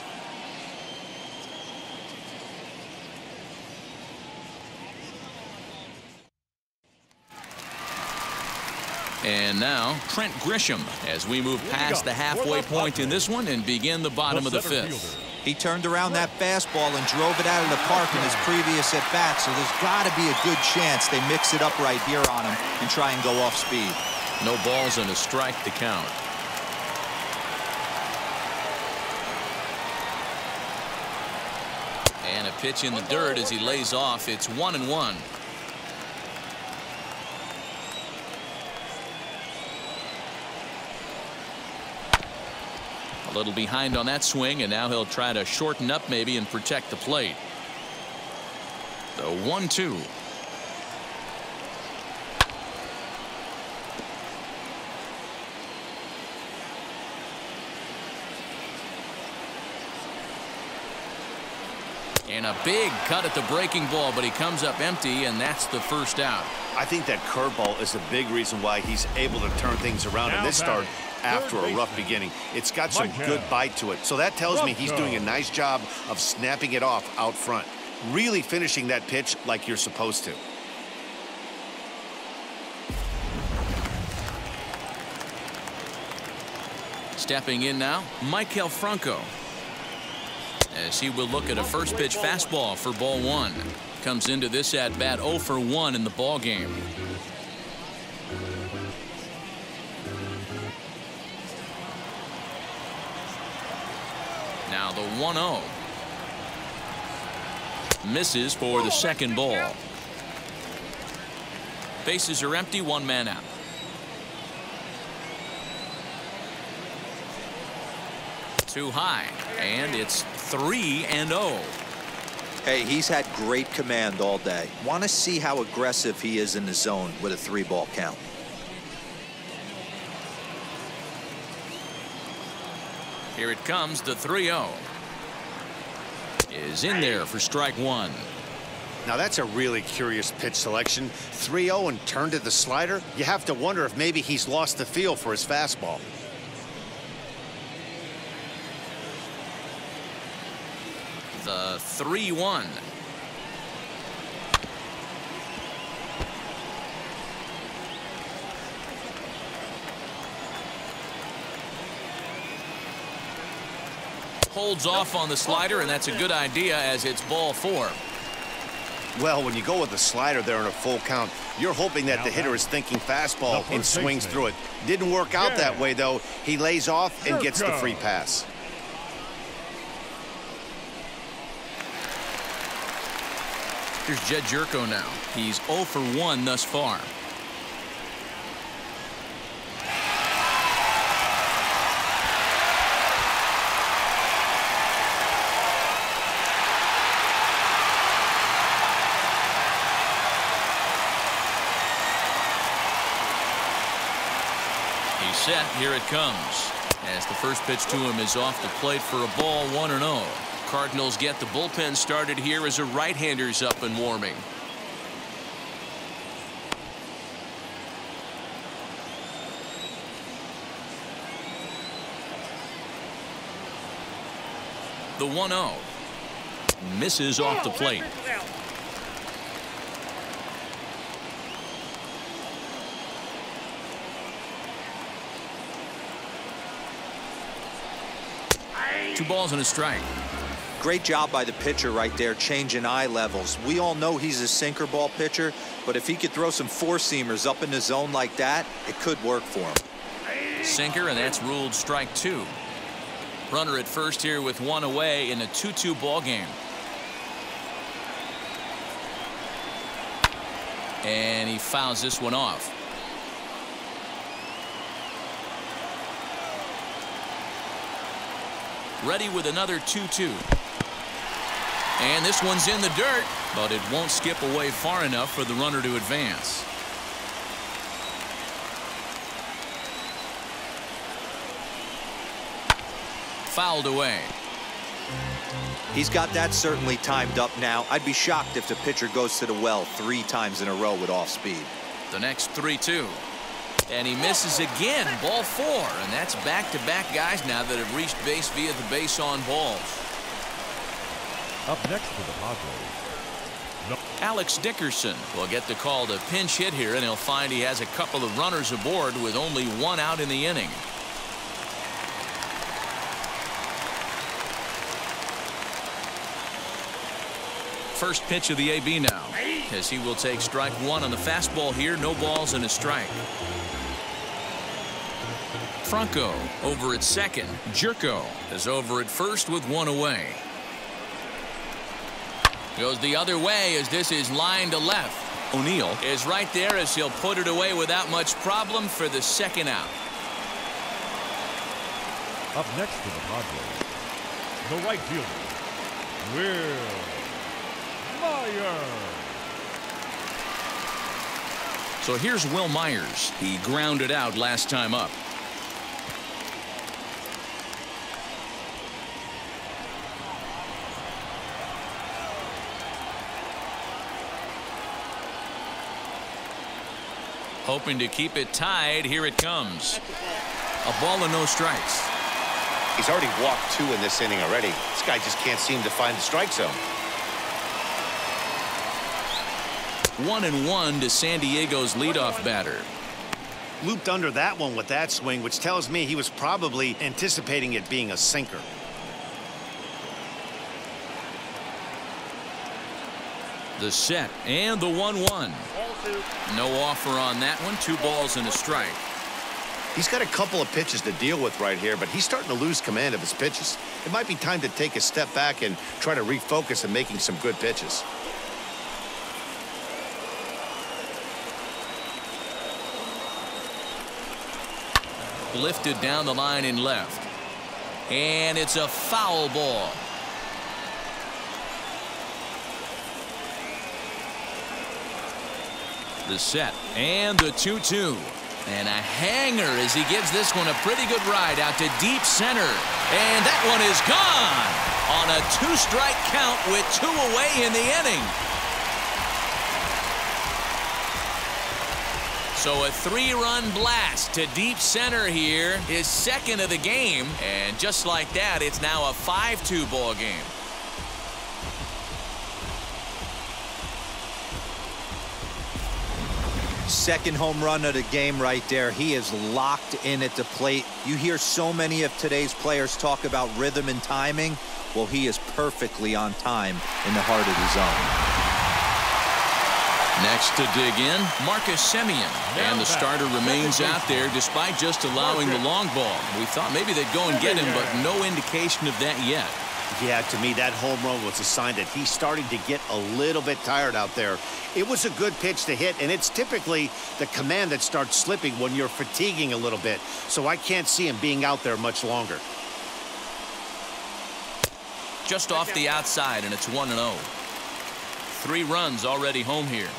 And now Trent Grisham as we move past the halfway point in this one and begin the bottom of the 5th. He turned around that fastball and drove it out of the park in his previous at-bat, so there's got to be a good chance they mix it up right here on him and try and go off speed. No balls and a strike to count. And a pitch in the dirt as he lays off. It's 1-1. A little behind on that swing, and now he'll try to shorten up maybe and protect the plate. The 1-2. And a big cut at the breaking ball, but he comes up empty, and that's the first out. I think that curveball is a big reason why he's able to turn things around in this start after a rough beginning. It's got some good bite to it. So that tells me he's doing a nice job of snapping it off out front. Really finishing that pitch like you're supposed to. Stepping in now, Maikel Franco. As he will look at a first pitch fastball for ball 1. Comes into this at bat 0 for 1 in the ball game. Now the 1-0. Misses for the second ball. Bases are empty, 1 man out. Too high, and it's 3-0. Hey, he's had great command all day. Want to see how aggressive he is in the zone with a 3-ball count. Here it comes, the 3-0. Is in there for strike 1. Now that's a really curious pitch selection. 3-0 and turned to the slider. You have to wonder if maybe he's lost the feel for his fastball. The 3-1. Holds off on the slider, and that's a good idea as it's ball 4. Well, when you go with the slider there in a full count, you're hoping that the hitter is thinking fastball and swings through it. Didn't work out that way, though. He lays off and gets the free pass. Here's Jed Jerko now. He's 0 for 1 thus far. He's set. Here it comes. As the first pitch to him is off the plate for a ball, 1-0. Cardinals get the bullpen started here as a right-hander's up and warming. The 1-0 misses off the plate. Two balls and a strike. Great job by the pitcher right there, changing eye levels. We all know he's a sinker ball pitcher, but if he could throw some four-seamers up in the zone like that, it could work for him. Sinker, and that's ruled strike 2. Runner at first here with one away in a 2-2 ball game. And he fouls this one off. Ready with another 2-2. And this one's in the dirt, but it won't skip away far enough for the runner to advance. Fouled away. He's got that certainly timed up now. I'd be shocked if the pitcher goes to the well 3 times in a row with off speed. The next 3-2. And he misses again. Ball 4. And that's back-to-back guys now that have reached base via the base on balls. Up next for the Padres, Alex Dickerson will get the call to pinch hit here, and he'll find he has a couple of runners aboard with only 1 out in the inning. First pitch of the AB now, as he will take strike 1 on the fastball here. No balls and a strike. Franco over at second. Jerko is over at first with 1 away. Goes the other way as this is line to left. O'Neill is right there as he'll put it away without much problem for the second out. up next for the Padres, the right fielder, Will Myers. So here's Will Myers. He grounded out last time up. Hoping to keep it tied. Here it comes. A ball and no strikes. He's already walked 2 in this inning already. This guy just can't seem to find the strike zone. 1-1 to San Diego's leadoff batter. Looped under that one with that swing, which tells me he was probably anticipating it being a sinker. The set and the 1-1. No offer on that one. 2 balls and a strike. He's got a couple of pitches to deal with right here, but he's starting to lose command of his pitches. It might be time to take a step back and try to refocus on making some good pitches. Lifted down the line in left. And it's a foul ball. The set and the 2-2. And a hanger as he gives this one a pretty good ride out to deep center. And that one is gone on a 2-strike count with 2 away in the inning. So a 3-run blast to deep center here, his second of the game. And just like that, it's now a 5-2 ball game. Second home run of the game right there. He is locked in at the plate. You hear so many of today's players talk about rhythm and timing. Well, he is perfectly on time in the heart of the zone. Next to dig in, Marcus Semien. And the starter remains out there despite just allowing the long ball. We thought maybe they'd go and get him, but no indication of that yet. Yeah, to me, that home run was a sign that he's starting to get a little bit tired out there. It was a good pitch to hit, and it's typically the command that starts slipping when you're fatiguing a little bit. So I can't see him being out there much longer. Just off the outside, and it's 1-0. 3 runs already home here.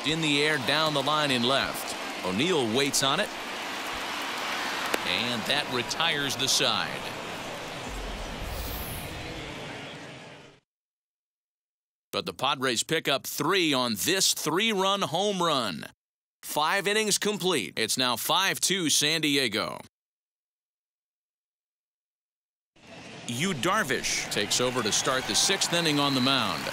In the air, down the line in left. O'Neill waits on it. And that retires the side. But the Padres pick up 3 on this 3-run home run. 5 innings complete. It's now 5-2 San Diego. Yu Darvish takes over to start the 6th inning on the mound.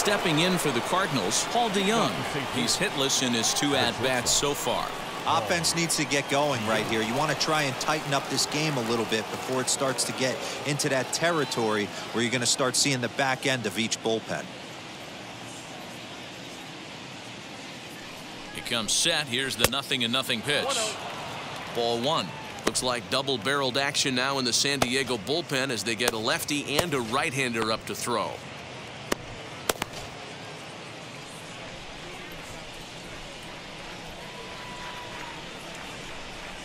stepping in for the Cardinals, Paul DeYoung. He's hitless in his 2 at-bats so far. Offense needs to get going right here. You want to try and tighten up this game a little bit before it starts to get into that territory where you're going to start seeing the back end of each bullpen. He comes set. Here's the 0-0 pitch. Ball 1. Looks like double-barreled action now in the San Diego bullpen as they get a lefty and a right-hander up to throw.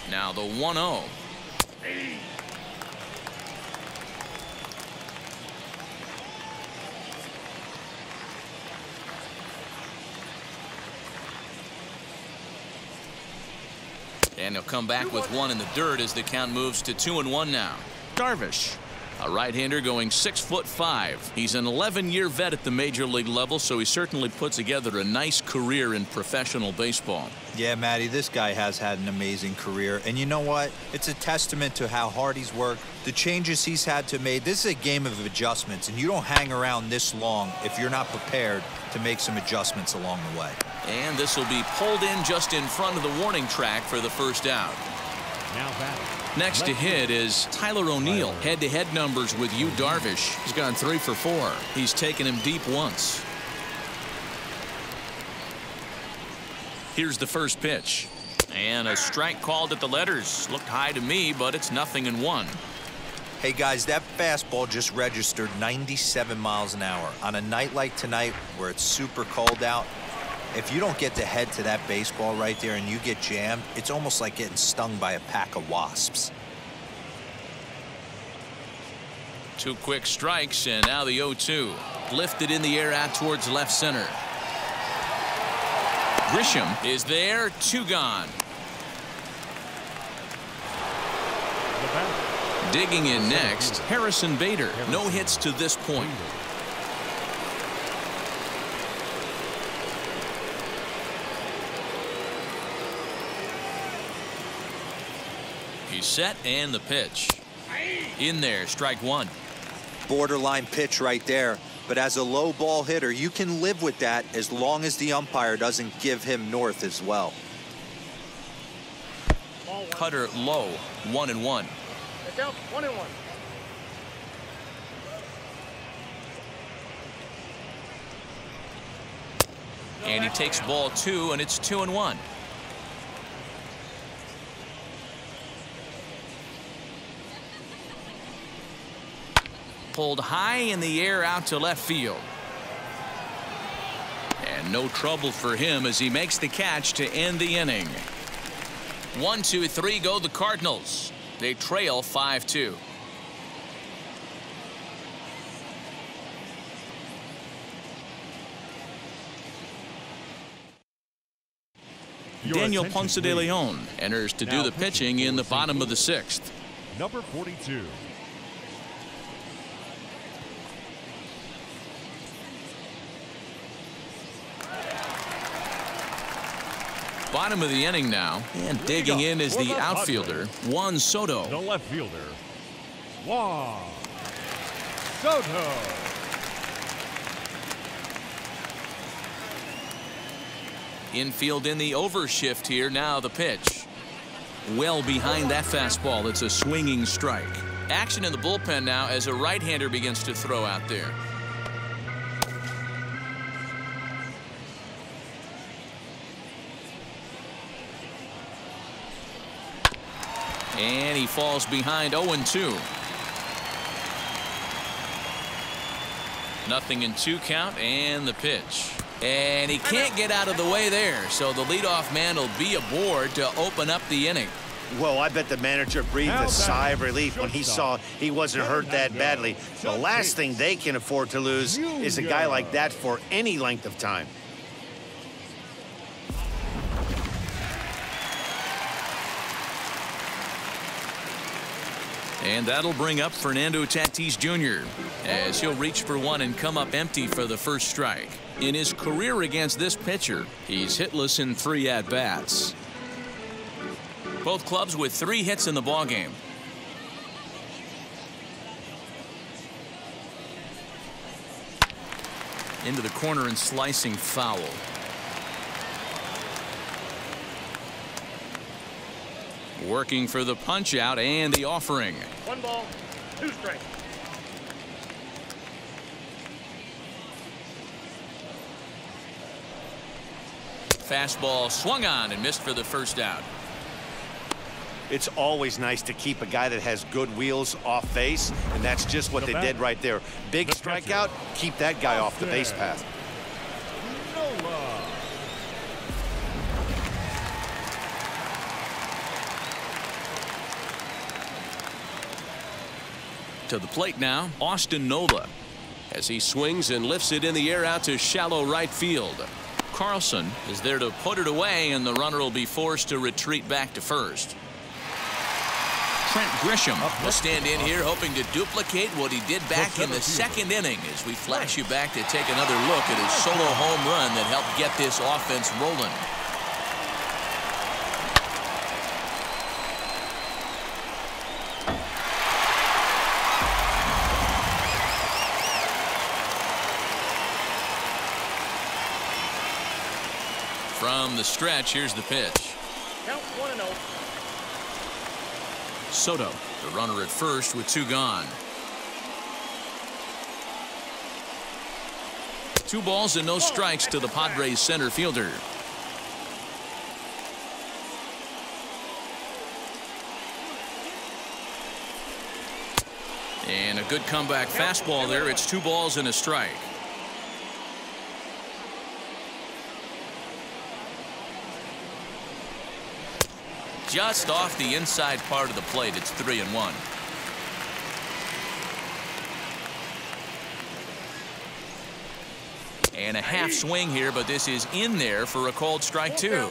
Now the 1-0. And he'll come back with 1 in the dirt as the count moves to 2-1 now. Darvish, a right-hander going 6'5". He's an 11-year vet at the major league level, so he certainly put together a nice career in professional baseball. Yeah, Matty, this guy has had an amazing career. And you know what? It's a testament to how hard he's worked, the changes he's had to make. This is a game of adjustments, and you don't hang around this long if you're not prepared to make some adjustments along the way. And this will be pulled in just in front of the warning track for the first out. Now back. Next to hit is Tyler O'Neill. Head-to-head numbers with Yu Darvish. He's gone 3 for 4. He's taken him deep once. Here's the first pitch. And a strike called at the letters. Looked high to me, but it's 0-1. Hey, guys, that fastball just registered 97 miles an hour. On a night like tonight where it's super cold out, if you don't get to head to that baseball right there and you get jammed, it's almost like getting stung by a pack of wasps. 2 quick strikes, and now the 0-2. Lifted in the air out towards left center. Grisham is there, 2 gone. Digging in next, Harrison Bader. No hits to this point. He's set, and the pitch. In there, strike 1. Borderline pitch right there. But as a low ball hitter, you can live with that as long as the umpire doesn't give him north as well. Cutter low, 1-1. 1-1. And he takes ball 2, and it's 2-1. Pulled high in the air out to left field. And no trouble for him as he makes the catch to end the inning. 1, 2, 3 go the Cardinals. They trail 5-2. Daniel Ponce de Leon enters to do the pitching in the bottom of the 6th. Number 42. Bottom of the inning now, and digging in is the outfielder, Juan Soto. The left fielder, Juan Soto. Infield in the overshift here. Now the pitch. Well behind that fastball. It's a swinging strike. Action in the bullpen now as a right-hander begins to throw out there. And he falls behind 0-2. 0-2 count, and the pitch. And he can't get out of the way there, so the leadoff man will be aboard to open up the inning. Well, I bet the manager breathed a sigh of relief when he saw he wasn't hurt that badly. The last thing they can afford to lose is a guy like that for any length of time. And that'll bring up Fernando Tatis Jr. as he'll reach for 1 and come up empty for the first strike. In his career against this pitcher, he's hitless in 3 at-bats. Both clubs with 3 hits in the ballgame. into the corner and slicing foul. Working for the punch out and the offering. 1 ball, 2 strikes. Fastball swung on and missed for the first out. It's always nice to keep a guy that has good wheels off base, and that's just what they did right there. Big strikeout, keep that guy off the base path. To the plate now, Austin Nola, as he swings and lifts it in the air out to shallow right field. Carlson is there to put it away, and the runner will be forced to retreat back to first. Trent Grisham will stand in here hoping to duplicate what he did back in the second inning, as we flash you back to take another look at his solo home run that helped get this offense rolling. From the stretch, here's the pitch. Count 1-0. Soto, the runner at first with 2 gone. 2 balls and no strikes to the Padres center fielder. And a good comeback fastball there. It's 2 balls and a strike. Just off the inside part of the plate. It's 3-1. And a half swing here, but this is in there for a called strike 2.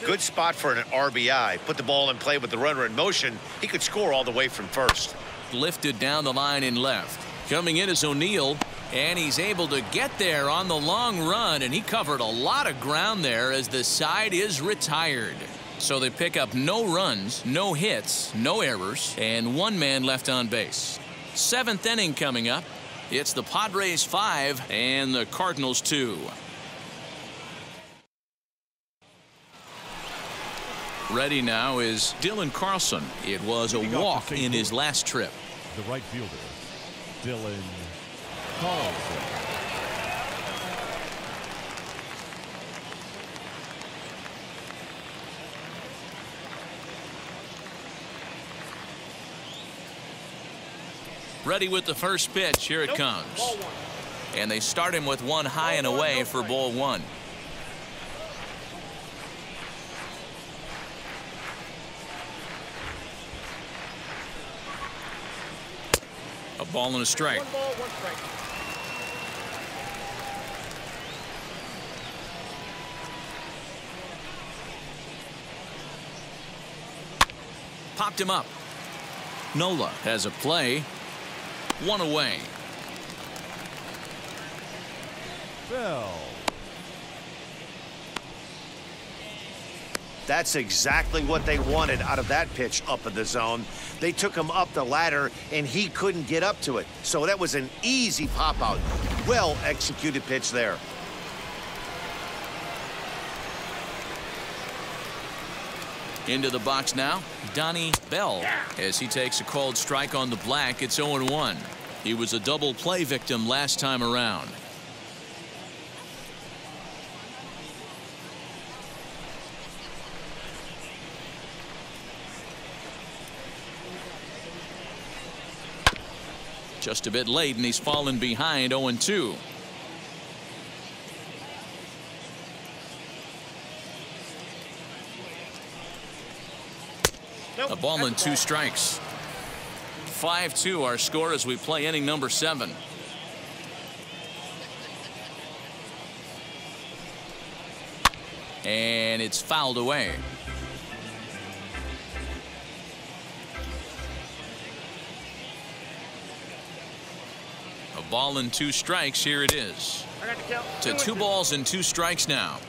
Good spot for an RBI. Put the ball in play with the runner in motion. He could score all the way from first. Lifted down the line in left. Coming in is O'Neill, and he's able to get there on the long run, and he covered a lot of ground there as the side is retired. So they pick up no runs, no hits, no errors, and 1 man left on base. 7th inning coming up. It's the Padres 5 and the Cardinals 2. Ready now is Dylan Carlson. It was a walk in his last trip. The right fielder, Dylan Carlson. Ready with the first pitch. Here it comes. And they start him with 1 high and away for ball 1. A ball and a strike. 1 ball, 1 strike. Popped him up. Nola has a play. 1 away. Bell. That's exactly what they wanted out of that pitch up in the zone. They took him up the ladder, and he couldn't get up to it. So that was an easy pop out. Well executed pitch there. Into the box now, Donnie Bell, as he takes a called strike on the black. It's 0-1. He was a double play victim last time around. Just a bit late, and he's fallen behind. 0-2. A ball and 2 strikes. 5-2 our score as we play inning number 7. And it's fouled away. A ball and 2 strikes. Here it is. I got the count. To 2 balls and 2 strikes now.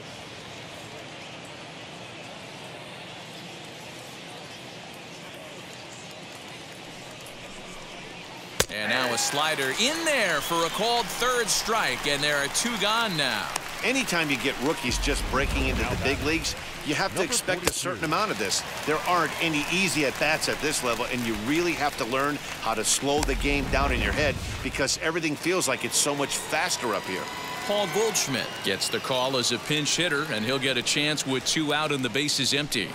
And now a slider in there for a called third strike, and there are 2 gone now. Anytime you get rookies just breaking into the big leagues, you have to expect a certain amount of this. There aren't any easy at-bats at this level, and you really have to learn how to slow the game down in your head because everything feels like it's so much faster up here. Paul Goldschmidt gets the call as a pinch hitter, and he'll get a chance with 2 out and the bases empty.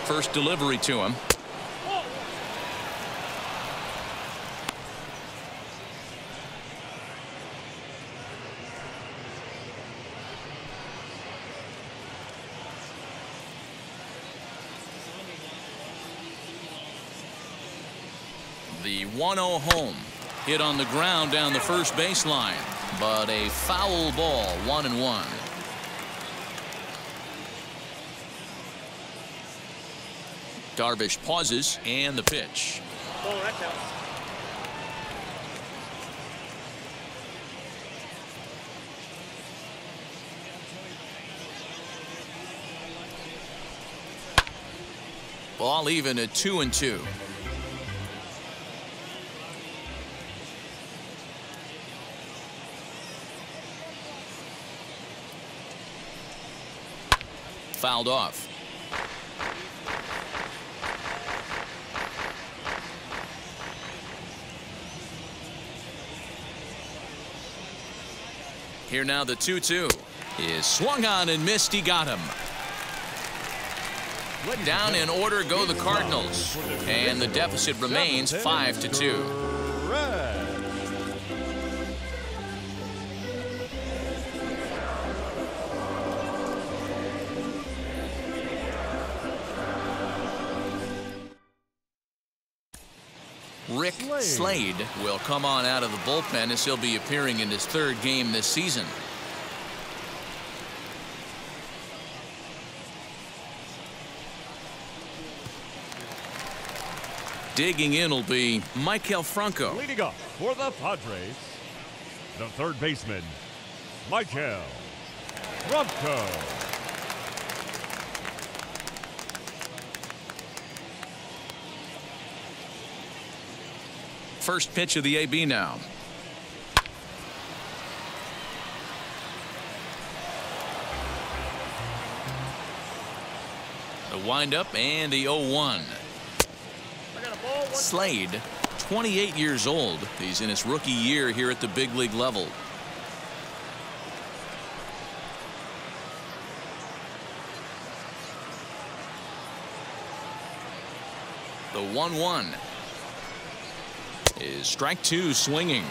First delivery to him. The 1-0 home. Hit on the ground down the first baseline, but a foul ball, 1-1. Darvish pauses, and the pitch. Oh, that counts. Ball even at 2-2. Fouled off. Here now the 2-2 is swung on and missed. He got him. Down in order go the Cardinals, and the deficit remains 5-2. Rick Slade will come on out of the bullpen as he'll be appearing in his 3rd game this season. Digging in will be Michael Franco. Leading up for the Padres, the 3rd baseman, Michael Franco. First pitch of the AB now. The windup and the 0-1. Slade, 28 years old. He's in his rookie year here at the big league level. The 1-1 is strike 2 swinging.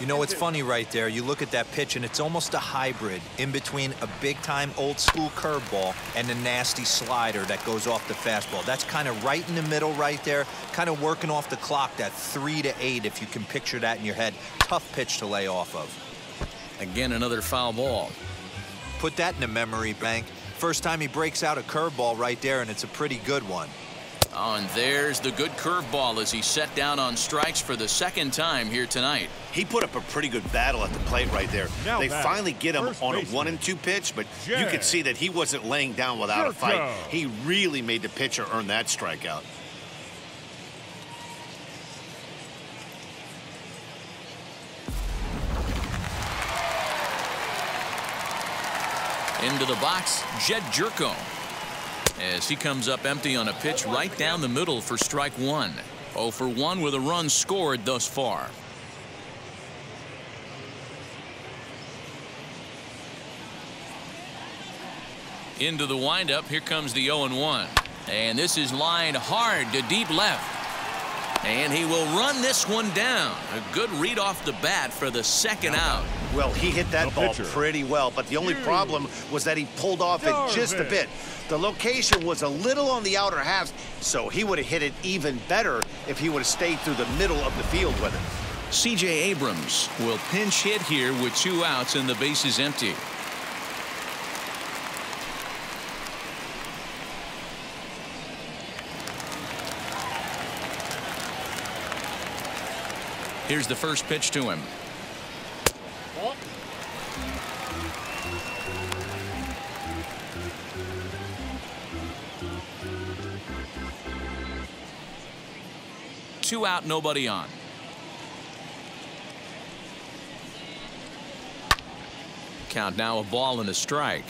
You know, it's funny right there. You look at that pitch, and it's almost a hybrid in between a big-time old-school curveball and a nasty slider that goes off the fastball. That's kind of right in the middle right there, kind of working off the clock, that 3 to 8, if you can picture that in your head. Tough pitch to lay off of. Again, another foul ball. Put that in the memory bank. First time he breaks out a curveball right there, and it's a pretty good one. Oh, and there's the good curveball as he set down on strikes for the 2nd time here tonight. He put up a pretty good battle at the plate right there. Now they back, finally get him on a baseman, 1-2 pitch, but you could see that he wasn't laying down without a fight. He really made the pitcher earn that strikeout. Into the box, Jed Jerko, as he comes up empty on a pitch right down the middle for strike 1. 0 for 1 with a run scored thus far. Into the windup. Here comes the 0-1. And this is lined hard to deep left. And he will run this one down. A good read off the bat for the 2nd out. Well, he hit that ball pretty well, but the only problem was that he pulled off it just a bit. The location was a little on the outer half, so he would have hit it even better if he would have stayed through the middle of the field with it. C.J. Abrams will pinch hit here with 2 outs and the bases empty. Here's the first pitch to him. 2 out, nobody on. Count now a ball and a strike.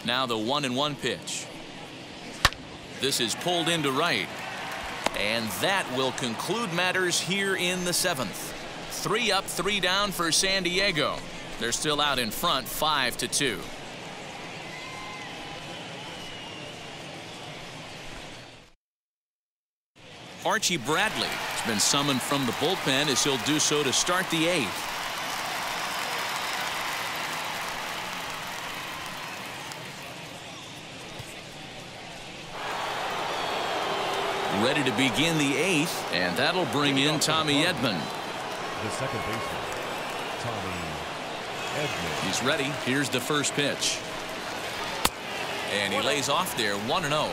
Now the 1-1 pitch. This is pulled into right. And that will conclude matters here in the 7th. 3 up, 3 down for San Diego. They're still out in front, 5-2. Archie Bradley has been summoned from the bullpen as he'll do so to start the 8th. Ready to begin the 8th, and that'll bring in Tommy Edmond. The second baseman, Tommy Edmond. He's ready. Here's the first pitch. And he lays off there, 1-0.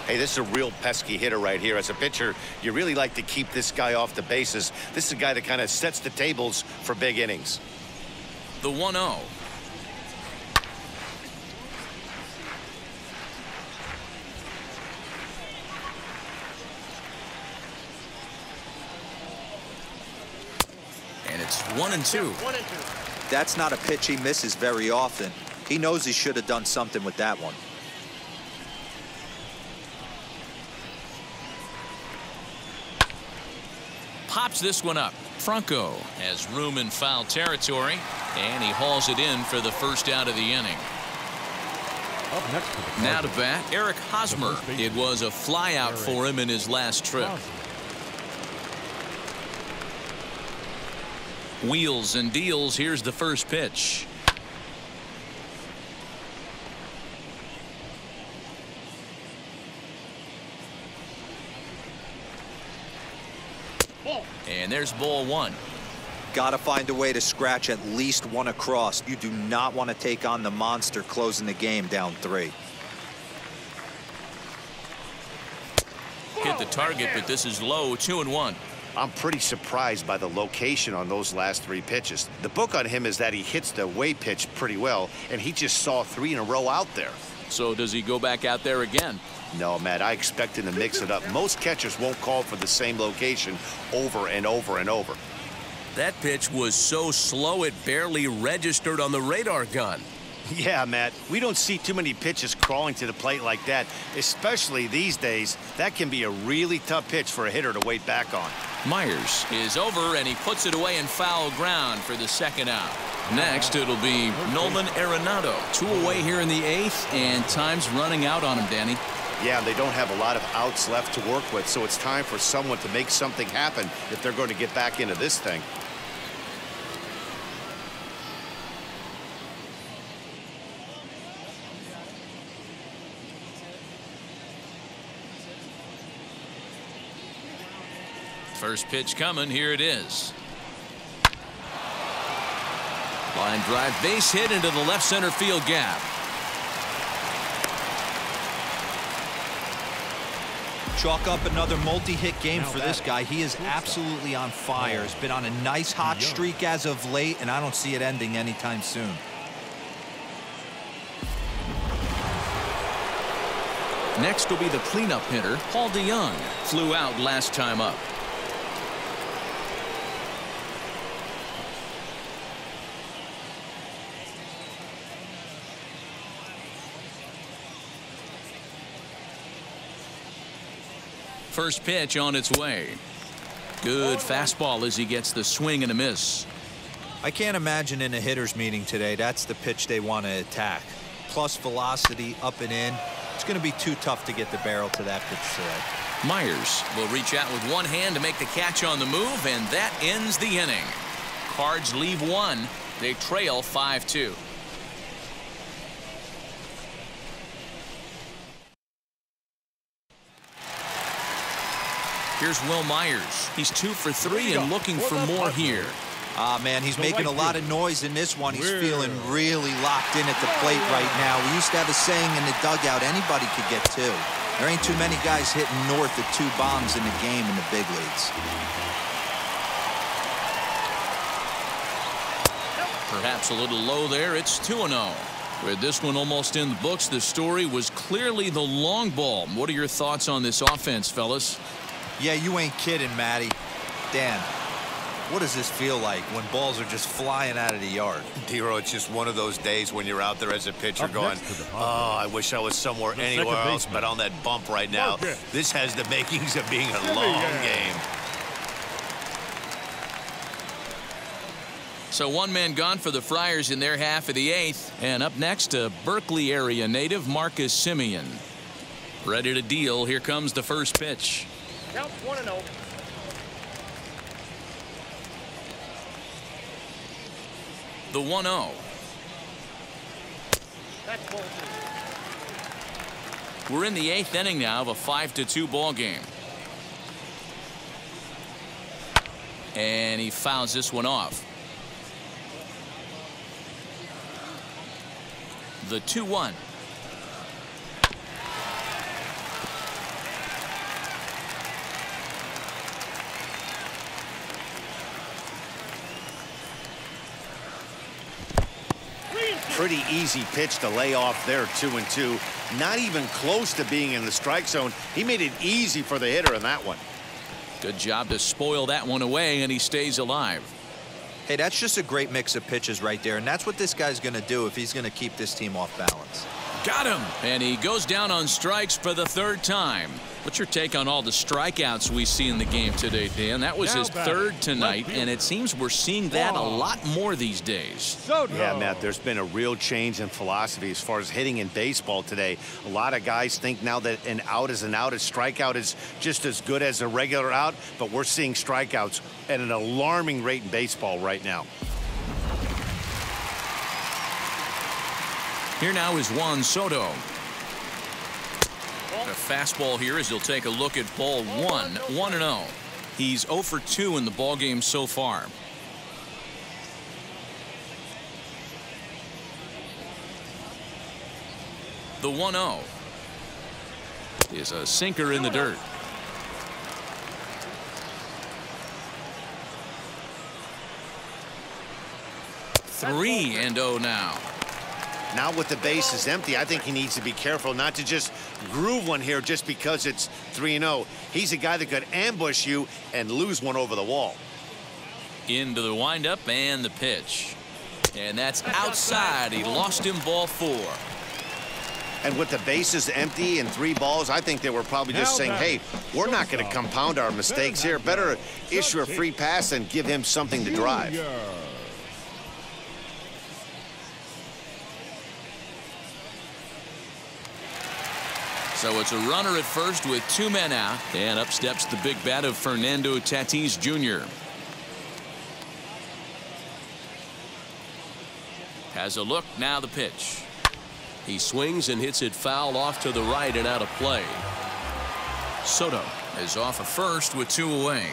Hey, this is a real pesky hitter right here. As a pitcher, you really like to keep this guy off the bases. This is a guy that kind of sets the tables for big innings. The 1-0. And it's 1-2. 1-2. That's not a pitch he misses very often. He knows he should have done something with that one. Pops this one up. Franco has room in foul territory, and he hauls it in for the first out of the inning. Up next to the Now to Cardinals, bat, Eric Hosmer. It was a flyout for him in his last trip. Wheels and deals. Here's the first pitch. And there's ball 1. Got to find a way to scratch at least one across. You do not want to take on the monster closing the game down 3. Hit the target, but this is low, 2-1. I'm pretty surprised by the location on those last 3 pitches. The book on him is that he hits the away pitch pretty well, and he just saw 3 in a row out there. So does he go back out there again? No, Matt, I expect him to mix it up. Most catchers won't call for the same location over and over and over. That pitch was so slow it barely registered on the radar gun. Yeah, Matt, we don't see too many pitches crawling to the plate like that, especially these days. That can be a really tough pitch for a hitter to wait back on. Myers is over, and he puts it away in foul ground for the second out. Next, it'll be Nolan Arenado. 2 away here in the 8th, and time's running out on him, Danny. Yeah, they don't have a lot of outs left to work with, so it's time for someone to make something happen if they're going to get back into this thing. First pitch coming. Here it is. Line drive, base hit into the left center field gap. Chalk up another multi-hit game for this guy. He is absolutely on fire. He's been on a nice hot streak as of late, and I don't see it ending anytime soon. Next will be the cleanup hitter, Paul DeYoung. Flew out last time up. First pitch on its way. Good fastball as he gets the swing and a miss. I can't imagine in a hitter's meeting today that's the pitch they want to attack. Plus velocity up and in. It's going to be too tough to get the barrel to that pitch today. Myers will reach out with one hand to make the catch on the move, and that ends the inning. Cards leave 1. They trail 5-2. Here's Will Myers. He's 2 for 3 and looking for more here. Ah, man, he's making a lot of noise in this one. He's feeling really locked in at the plate right now. We used to have a saying in the dugout, anybody could get 2. There ain't too many guys hitting north of 2 bombs in the game in the big leagues. Perhaps a little low there. It's 2-0. With this one almost in the books, the story was clear. clearly the long ball. What are your thoughts on this offense, fellas? Yeah, you ain't kidding, Matty. Dan, what does this feel like when balls are just flying out of the yard? Dero, it's just one of those days when you're out there as a pitcher going, oh, I wish I was somewhere anywhere else but on that bump right now. This has the makings of being a long game. So one man gone for the Friars in their half of the 8th. And up next, a Berkeley area native, Marcus Simeon. Ready to deal. Here comes the first pitch. Count 1-0. The 1-0. That's ball 2. We're in the 8th inning now of a 5-2 ball game. And he fouls this one off. The 2-1. Pretty easy pitch to lay off there, 2-2. Not even close to being in the strike zone. He made it easy for the hitter in that one. Good job to spoil that one away, and he stays alive. Hey, that's just a great mix of pitches right there, and that's what this guy's going to do if he's going to keep this team off balance. Got him! And he goes down on strikes for the 3rd time. What's your take on all the strikeouts we see in the game today, Dan? That was his 3rd tonight, and it seems we're seeing that a lot more these days. Yeah, Matt, there's been a real change in philosophy as far as hitting in baseball today. A lot of guys think now that an out is an out. A strikeout is just as good as a regular out, but we're seeing strikeouts at an alarming rate in baseball right now. Here now is Juan Soto. A fastball here as he'll take a look at ball 1, 1-0. He's 0 for 2 in the ball game so far. The 1-0 is a sinker in the dirt. 3-0 now. Now with the bases empty, I think he needs to be careful not to just groove one here just because it's 3-0. He's a guy that could ambush you and lose one over the wall. Into the windup and the pitch. And that's outside. He lost him ball 4. And with the bases empty and 3 balls, I think they were probably just saying, hey, we're not going to compound our mistakes here. Better issue a free pass and give him something to drive. So it's a runner at first with 2 men out. And up steps the big bat of Fernando Tatis Jr. Has a look, now the pitch. He swings and hits it foul off to the right and out of play. Soto is off at first with 2 away.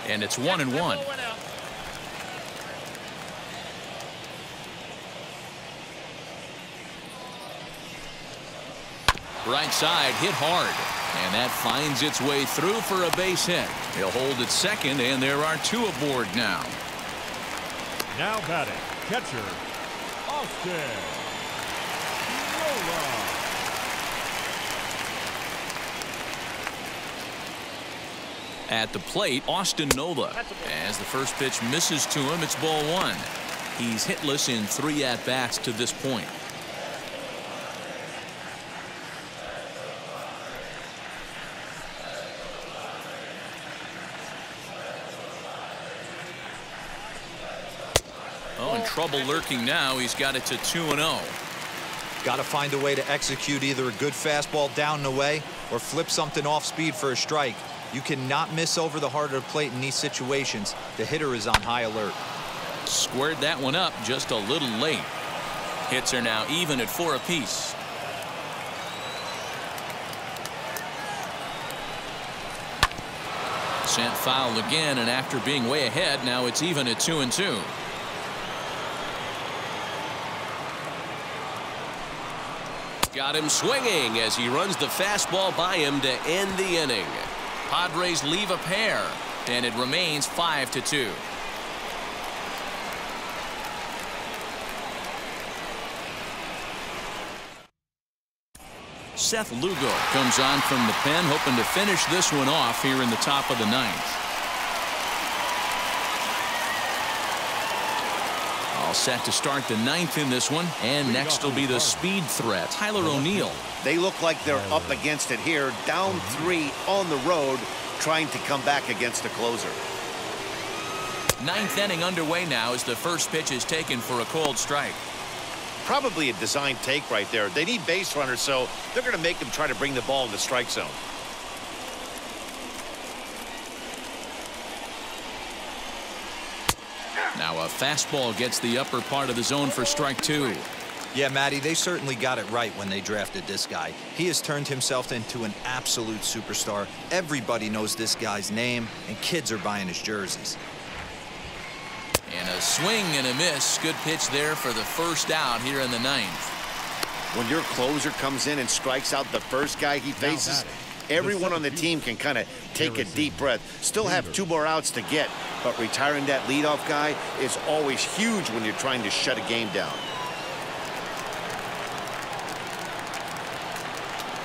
And it's 1-1. Right side hit hard, and that finds its way through for a base hit. He'll hold at second, and there are 2 aboard now. Now batting, catcher, Austin Nola. At the plate, Austin Nola. As the first pitch misses to him, it's ball 1. He's hitless in 3 at-bats to this point. Trouble lurking now. He's got it to 2-0. Got to find a way to execute either a good fastball down and away or flip something off speed for a strike. You cannot miss over the heart of the plate in these situations. The hitter is on high alert. Squared that one up just a little late. Hits are now even at 4 apiece. Sent foul again, and after being way ahead, now it's even at 2-2. Got him swinging as he runs the fastball by him to end the inning. Padres leave a pair, and it remains 5-2. Seth Lugo comes on from the pen, hoping to finish this one off here in the top of the ninth. All set to start the ninth in this one, and next will be the speed threat, Tyler O'Neill. They look like they're up against it here, down 3 on the road, trying to come back against a closer. Ninth inning underway now as the first pitch is taken for a cold strike. Probably a design take right there. They need base runners, so they're going to make them try to bring the ball in the strike zone. Now a fastball gets the upper part of the zone for strike 2. Yeah, Matty, they certainly got it right when they drafted this guy. He has turned himself into an absolute superstar. Everybody knows this guy's name, and kids are buying his jerseys. And a swing and a miss. Good pitch there for the first out here in the ninth. When your closer comes in and strikes out the first guy he faces, everyone on the team can kind of take a deep breath. Still have 2 more outs to get, but retiring that leadoff guy is always huge when you're trying to shut a game down.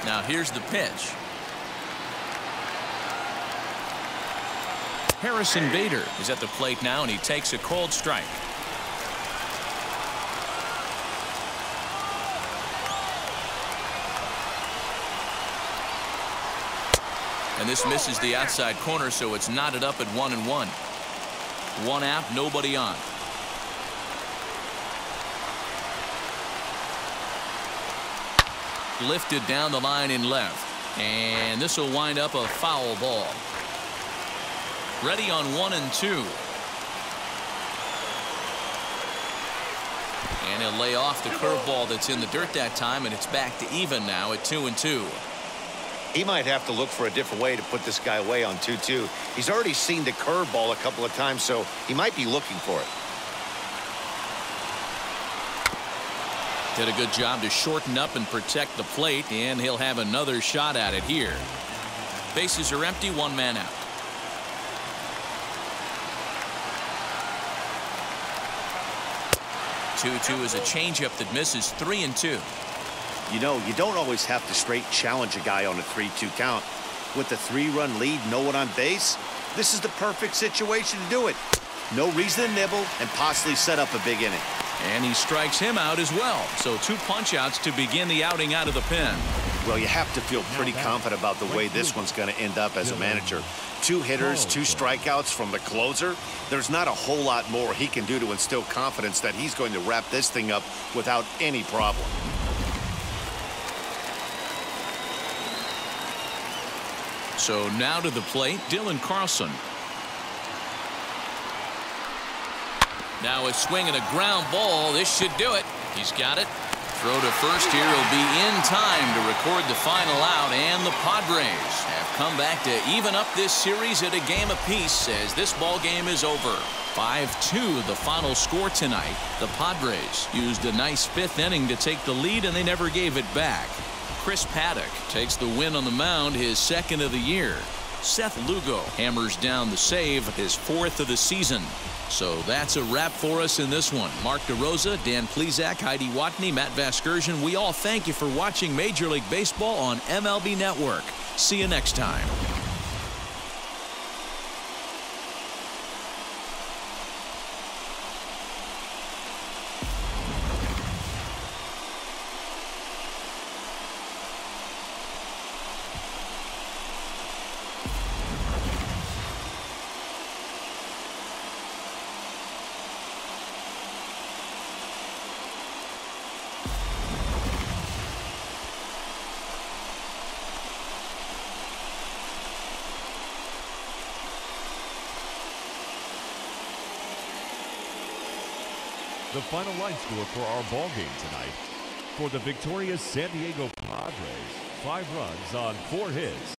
Now here's the pitch. Harrison Bader is at the plate now, and he takes a cold strike. And this misses the outside corner, so it's knotted up at 1-1. 1 out, nobody on. Lifted down the line in left, and this will wind up a foul ball. Ready on 1-2. And he'll lay off the curveball that's in the dirt that time, and it's back to even now at 2-2. He might have to look for a different way to put this guy away on 2-2. He's already seen the curveball a couple of times, so he might be looking for it. Did a good job to shorten up and protect the plate, and he'll have another shot at it here. Bases are empty, 1 man out. 2-2 is a changeup that misses. 3-2. You know, you don't always have to straight challenge a guy on a 3-2 count. With the 3-run lead, no one on base, this is the perfect situation to do it. No reason to nibble and possibly set up a big inning. And he strikes him out as well. So 2 punch-outs to begin the outing out of the pen. Well, you have to feel pretty confident about the way this one's going to end up as a manager. 2 hitters, 2 strikeouts from the closer. There's not a whole lot more he can do to instill confidence that he's going to wrap this thing up without any problem. So now to the plate, Dylan Carlson. Now a swing and a ground ball. This should do it. He's got it. Throw to first here will be in time to record the final out, and the Padres have come back to even up this series at a game apiece as this ball game is over. 5-2 the final score tonight. The Padres used a nice 5th inning to take the lead, and they never gave it back. Chris Paddock takes the win on the mound, his 2nd of the year. Seth Lugo hammers down the save, his 4th of the season. So that's a wrap for us in this one. Mark DeRosa, Dan Plesac, Heidi Watney, Matt Vasgersian, we all thank you for watching Major League Baseball on MLB Network. See you next time. The final line score for our ball game tonight. For the victorious San Diego Padres, 5 runs on 4 hits.